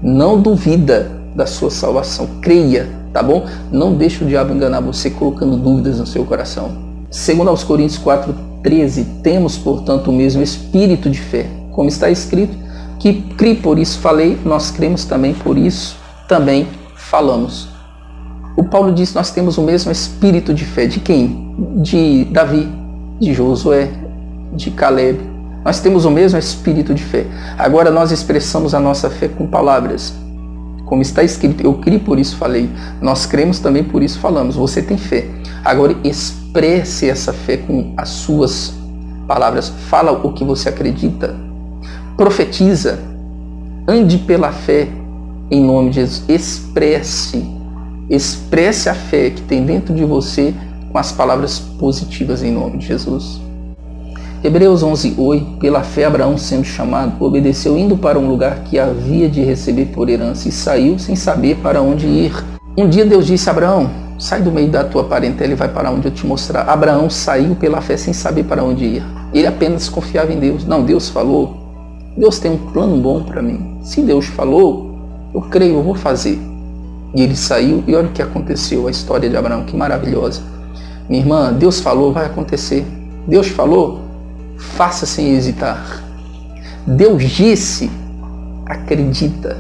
Não duvida da sua salvação. Creia, tá bom? Não deixe o diabo enganar você colocando dúvidas no seu coração. Segundo aos Coríntios 4:13, temos, portanto, o mesmo espírito de fé. Como está escrito, que criei, por isso falei, nós cremos também, por isso também falamos. O Paulo diz que nós temos o mesmo espírito de fé. De quem? De Davi, de Josué, de Caleb. Nós temos o mesmo espírito de fé. Agora nós expressamos a nossa fé com palavras. Como está escrito, eu criei, por isso falei. Nós cremos também, por isso falamos. Você tem fé. Agora expresse essa fé com as suas palavras. Fala o que você acredita. Profetiza. Ande pela fé em nome de Jesus. Expresse a fé que tem dentro de você com as palavras positivas em nome de Jesus. Hebreus 11:8, pela fé Abraão, sendo chamado, obedeceu indo para um lugar que havia de receber por herança e saiu sem saber para onde ir. Um dia Deus disse a Abraão, sai do meio da tua parentela e vai para onde eu te mostrar. Abraão saiu pela fé sem saber para onde ir. Ele apenas confiava em Deus. Não, Deus falou. Deus tem um plano bom para mim. Se Deus falou, eu creio, eu vou fazer. E ele saiu e olha o que aconteceu, a história de Abraão, que maravilhosa. Minha irmã, Deus falou, vai acontecer. Deus falou, faça sem hesitar. Deus disse, acredita.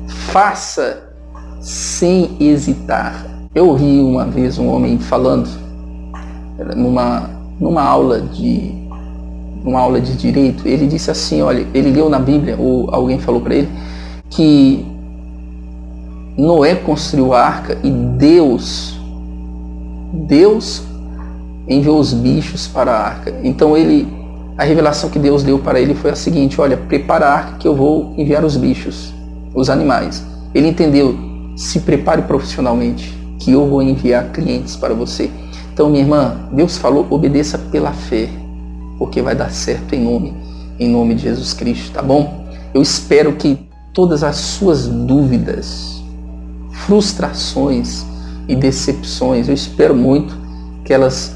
Faça sem hesitar. Eu ouvi uma vez um homem falando numa aula de direito. Ele disse assim, olha, ele leu na Bíblia, ou alguém falou para ele, que Noé construiu a arca e Deus enviou os bichos para a arca. Então a revelação que Deus deu para ele foi a seguinte, olha, prepara a arca que eu vou enviar os bichos, os animais. Ele entendeu, se prepare profissionalmente, que eu vou enviar clientes para você. Então, minha irmã, Deus falou, obedeça pela fé, porque vai dar certo em nome de Jesus Cristo, tá bom? Eu espero que todas as suas dúvidas, frustrações e decepções, eu espero muito que elas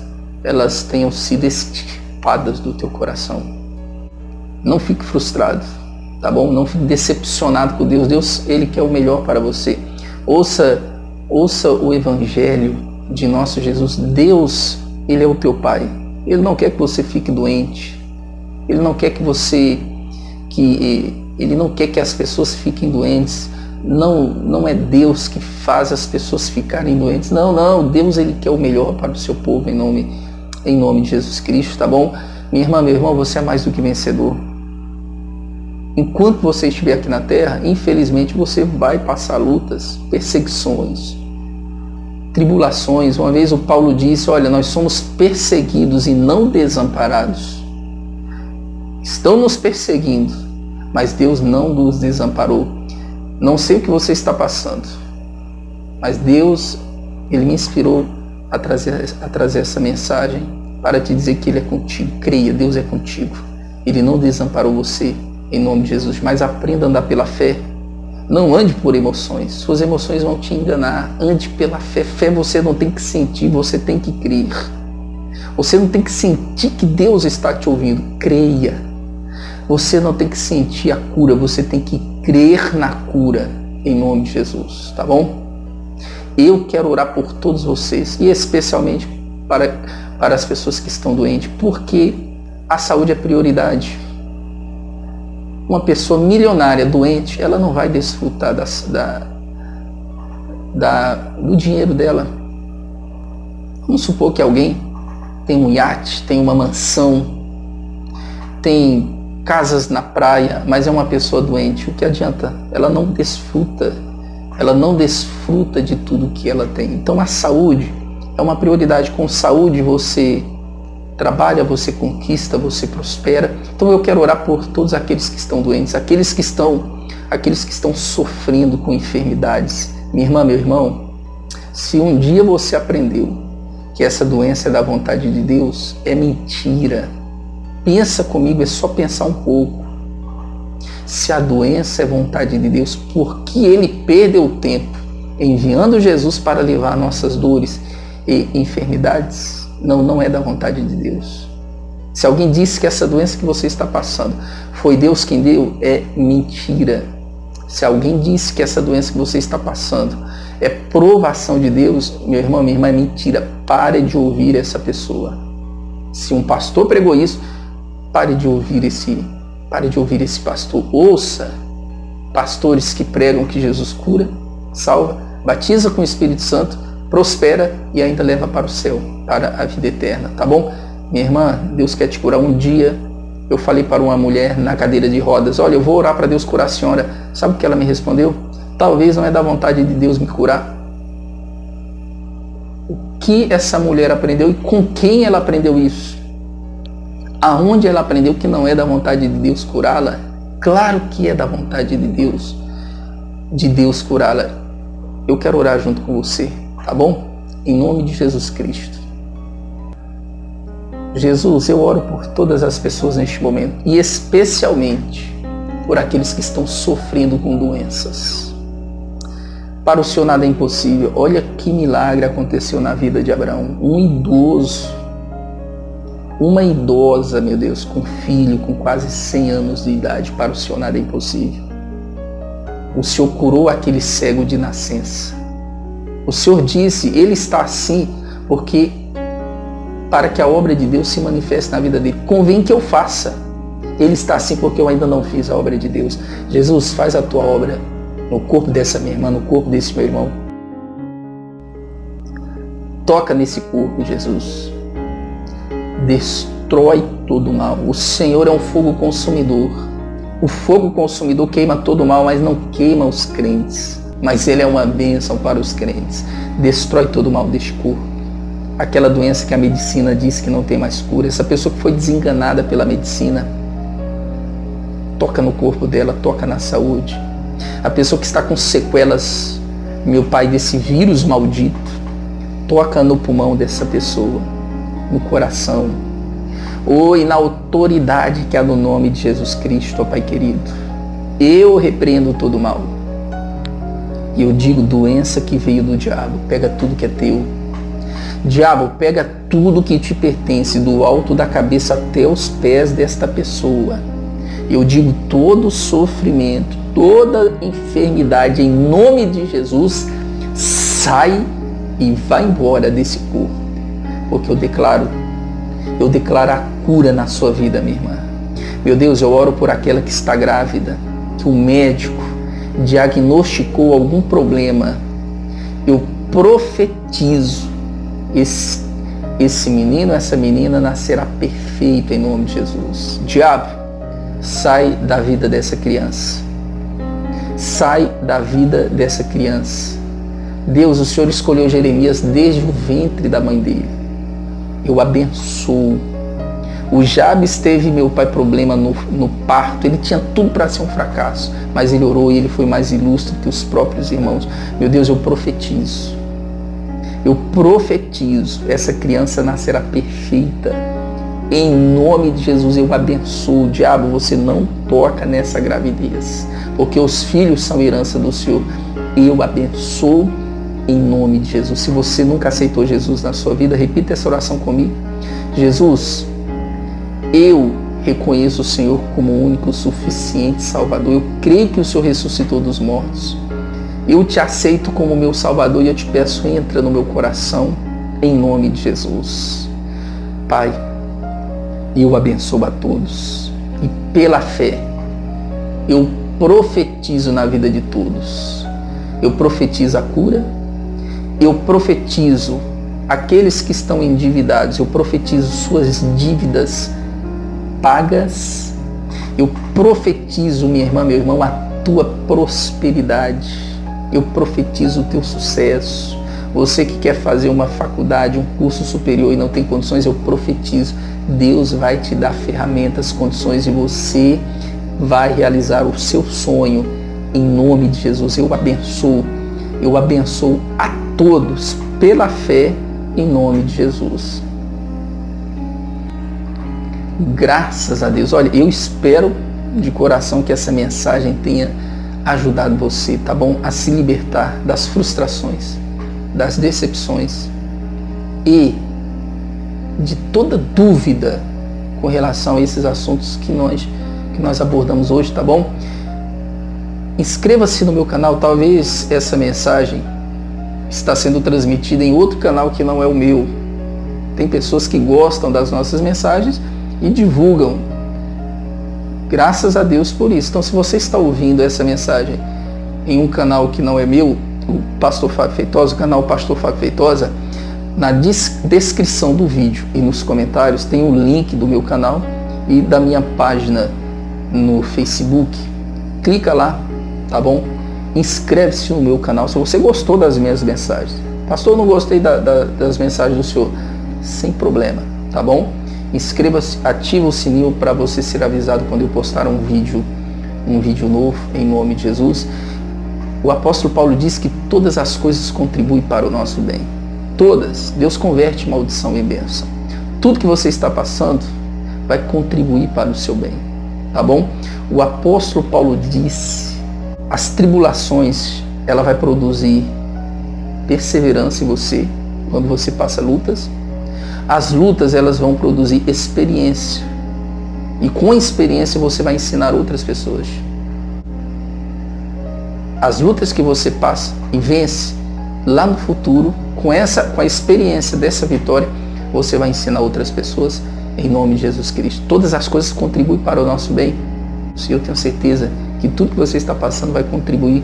tenham sido extirpadas do teu coração. Não fique frustrado, tá bom? Não fique decepcionado com Deus. Deus, Ele quer o melhor para você. Ouça o Evangelho de nosso Jesus. Deus, Ele é o teu Pai. Ele não quer que você fique doente. Ele não quer Ele não quer que as pessoas fiquem doentes. Não é Deus que faz as pessoas ficarem doentes. Não, Deus, Ele quer o melhor para o seu povo em nome de Jesus Cristo, tá bom? Minha irmã, meu irmão, você é mais do que vencedor. Enquanto você estiver aqui na terra, infelizmente você vai passar lutas, perseguições, tribulações. Uma vez o Paulo disse, olha, nós somos perseguidos e não desamparados. Estão nos perseguindo, mas Deus não nos desamparou. Não sei o que você está passando, mas Deus, Ele me inspirou a trazer essa mensagem para te dizer que Ele é contigo. Creia, Deus é contigo. Ele não desamparou você em nome de Jesus, mas aprenda a andar pela fé. Não ande por emoções, suas emoções vão te enganar. Ande pela fé. Fé você não tem que sentir, você tem que crer. Você não tem que sentir que Deus está te ouvindo. Creia. Você não tem que sentir a cura, você tem que crer na cura em nome de Jesus, tá bom? Eu quero orar por todos vocês e especialmente para as pessoas que estão doentes, porque a saúde é prioridade. Uma pessoa milionária doente, ela não vai desfrutar do dinheiro dela. Vamos supor que alguém tem um iate, tem uma mansão, tem casas na praia, mas é uma pessoa doente. O que adianta? Ela não desfruta de tudo que ela tem. Então a saúde é uma prioridade. Com saúde você trabalha, você conquista, você prospera. Então eu quero orar por todos aqueles que estão doentes, aqueles que estão sofrendo com enfermidades. Minha irmã, meu irmão, se um dia você aprendeu que essa doença é da vontade de Deus, é mentira. Pensa comigo, é só pensar um pouco. Se a doença é vontade de Deus, por que Ele perdeu tempo enviando Jesus para levar nossas dores e enfermidades? Não é da vontade de Deus. Se alguém disse que essa doença que você está passando foi Deus quem deu, é mentira. Se alguém disse que essa doença que você está passando é provação de Deus, meu irmão, minha irmã, é mentira. Pare de ouvir essa pessoa. Se um pastor pregou isso, pare de ouvir esse pastor. Ouça pastores que pregam que Jesus cura, salva, batiza com o Espírito Santo, prospera e ainda leva para o céu, para a vida eterna, tá bom? Minha irmã, Deus quer te curar. Um dia eu falei para uma mulher na cadeira de rodas, olha, eu vou orar para Deus curar a senhora. Sabe o que ela me respondeu? Talvez não é da vontade de Deus me curar. O que essa mulher aprendeu e com quem ela aprendeu isso? Aonde ela aprendeu que não é da vontade de Deus curá-la? Claro que é da vontade de Deus curá-la. Eu quero orar junto com você, tá bom? Em nome de Jesus Cristo. Jesus, eu oro por todas as pessoas neste momento e especialmente por aqueles que estão sofrendo com doenças. Para o Senhor nada é impossível. Olha que milagre aconteceu na vida de Abraão. Um idoso, uma idosa, meu Deus, com filho com quase 100 anos de idade. Para o Senhor nada é impossível. O Senhor curou aquele cego de nascença. O Senhor disse, ele está assim porque para que a obra de Deus se manifeste na vida dele. Convém que eu faça. Ele está assim porque eu ainda não fiz a obra de Deus. Jesus, faz a tua obra no corpo dessa minha irmã, no corpo desse meu irmão. Toca nesse corpo, Jesus. Destrói todo o mal. O Senhor é um fogo consumidor. O fogo consumidor queima todo o mal, mas não queima os crentes. Mas ele é uma bênção para os crentes. Destrói todo o mal deste corpo. Aquela doença que a medicina diz que não tem mais cura. Essa pessoa que foi desenganada pela medicina. Toca no corpo dela, toca na saúde. A pessoa que está com sequelas, meu Pai, desse vírus maldito, toca no pulmão dessa pessoa, no coração. E na autoridade que há no nome de Jesus Cristo, ó Pai querido, eu repreendo todo o mal. E eu digo, doença que veio do diabo, pega tudo que é teu. Diabo, pega tudo que te pertence, do alto da cabeça até os pés desta pessoa. Eu digo, todo sofrimento, toda enfermidade, em nome de Jesus, sai e vai embora desse corpo. Porque eu declaro a cura na sua vida, minha irmã. Meu Deus, eu oro por aquela que está grávida, que o médico diagnosticou algum problema. Eu profetizo, esse menino, essa menina nascerá perfeito em nome de Jesus. Diabo, sai da vida dessa criança. Sai da vida dessa criança. Deus, o Senhor escolheu Jeremias desde o ventre da mãe dele. Eu abençoo. O Jabes teve, meu Pai, problema no parto. Ele tinha tudo para ser um fracasso, mas ele orou e ele foi mais ilustre que os próprios irmãos. Meu Deus, eu profetizo. Essa criança nascerá perfeita. Em nome de Jesus eu abençoo. Diabo, você não toca nessa gravidez, porque os filhos são herança do Senhor. Eu abençoo em nome de Jesus. Se você nunca aceitou Jesus na sua vida, repita essa oração comigo. Jesus, eu reconheço o Senhor como o único suficiente Salvador. Eu creio que o Senhor ressuscitou dos mortos. Eu te aceito como meu Salvador e eu te peço, entra no meu coração, em nome de Jesus. Pai, eu abençoo a todos. E pela fé, eu profetizo na vida de todos. Eu profetizo a cura. Eu profetizo aqueles que estão endividados. Eu profetizo suas dívidas pagas. Eu profetizo, minha irmã, meu irmão, a tua prosperidade. Eu profetizo o teu sucesso. Você que quer fazer uma faculdade, um curso superior e não tem condições, eu profetizo. Deus vai te dar ferramentas, condições e você vai realizar o seu sonho em nome de Jesus. Eu abençoo a todos pela fé em nome de Jesus. Graças a Deus. Olha, eu espero de coração que essa mensagem tenha ajudado você, tá bom? A se libertar das frustrações, das decepções e de toda dúvida com relação a esses assuntos que nós abordamos hoje, tá bom? Inscreva-se no meu canal. Talvez essa mensagem está sendo transmitida em outro canal que não é o meu. Tem pessoas que gostam das nossas mensagens e divulgam. Graças a Deus por isso. Então, se você está ouvindo essa mensagem em um canal que não é meu, o Pastor Fábio Feitosa, o canal Pastor Fábio Feitosa, na descrição do vídeo e nos comentários tem o link do meu canal e da minha página no Facebook. Clica lá, tá bom? Inscreve-se no meu canal se você gostou das minhas mensagens. Pastor, eu não gostei das mensagens do senhor. Sem problema, tá bom? Inscreva-se, ativa o sininho para você ser avisado quando eu postar um vídeo novo, em nome de Jesus. O apóstolo Paulo diz que todas as coisas contribuem para o nosso bem. Todas. Deus converte maldição em bênção. Tudo que você está passando vai contribuir para o seu bem, tá bom? O apóstolo Paulo diz: as tribulações, ela vai produzir perseverança em você quando você passa lutas. As lutas, elas vão produzir experiência. E com a experiência você vai ensinar outras pessoas. As lutas que você passa e vence, lá no futuro, com a experiência dessa vitória, você vai ensinar outras pessoas em nome de Jesus Cristo. Todas as coisas contribuem para o nosso bem. Eu tenho certeza que tudo que você está passando vai contribuir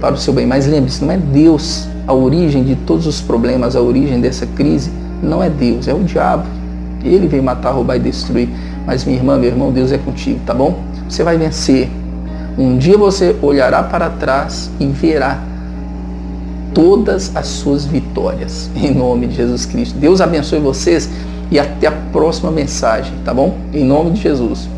para o seu bem. Mas lembre-se, não é Deus a origem de todos os problemas, a origem dessa crise. Não é Deus, é o diabo. Ele veio matar, roubar e destruir. Mas minha irmã, meu irmão, Deus é contigo, tá bom? Você vai vencer. Um dia você olhará para trás e verá todas as suas vitórias, em nome de Jesus Cristo. Deus abençoe vocês e até a próxima mensagem, tá bom? Em nome de Jesus.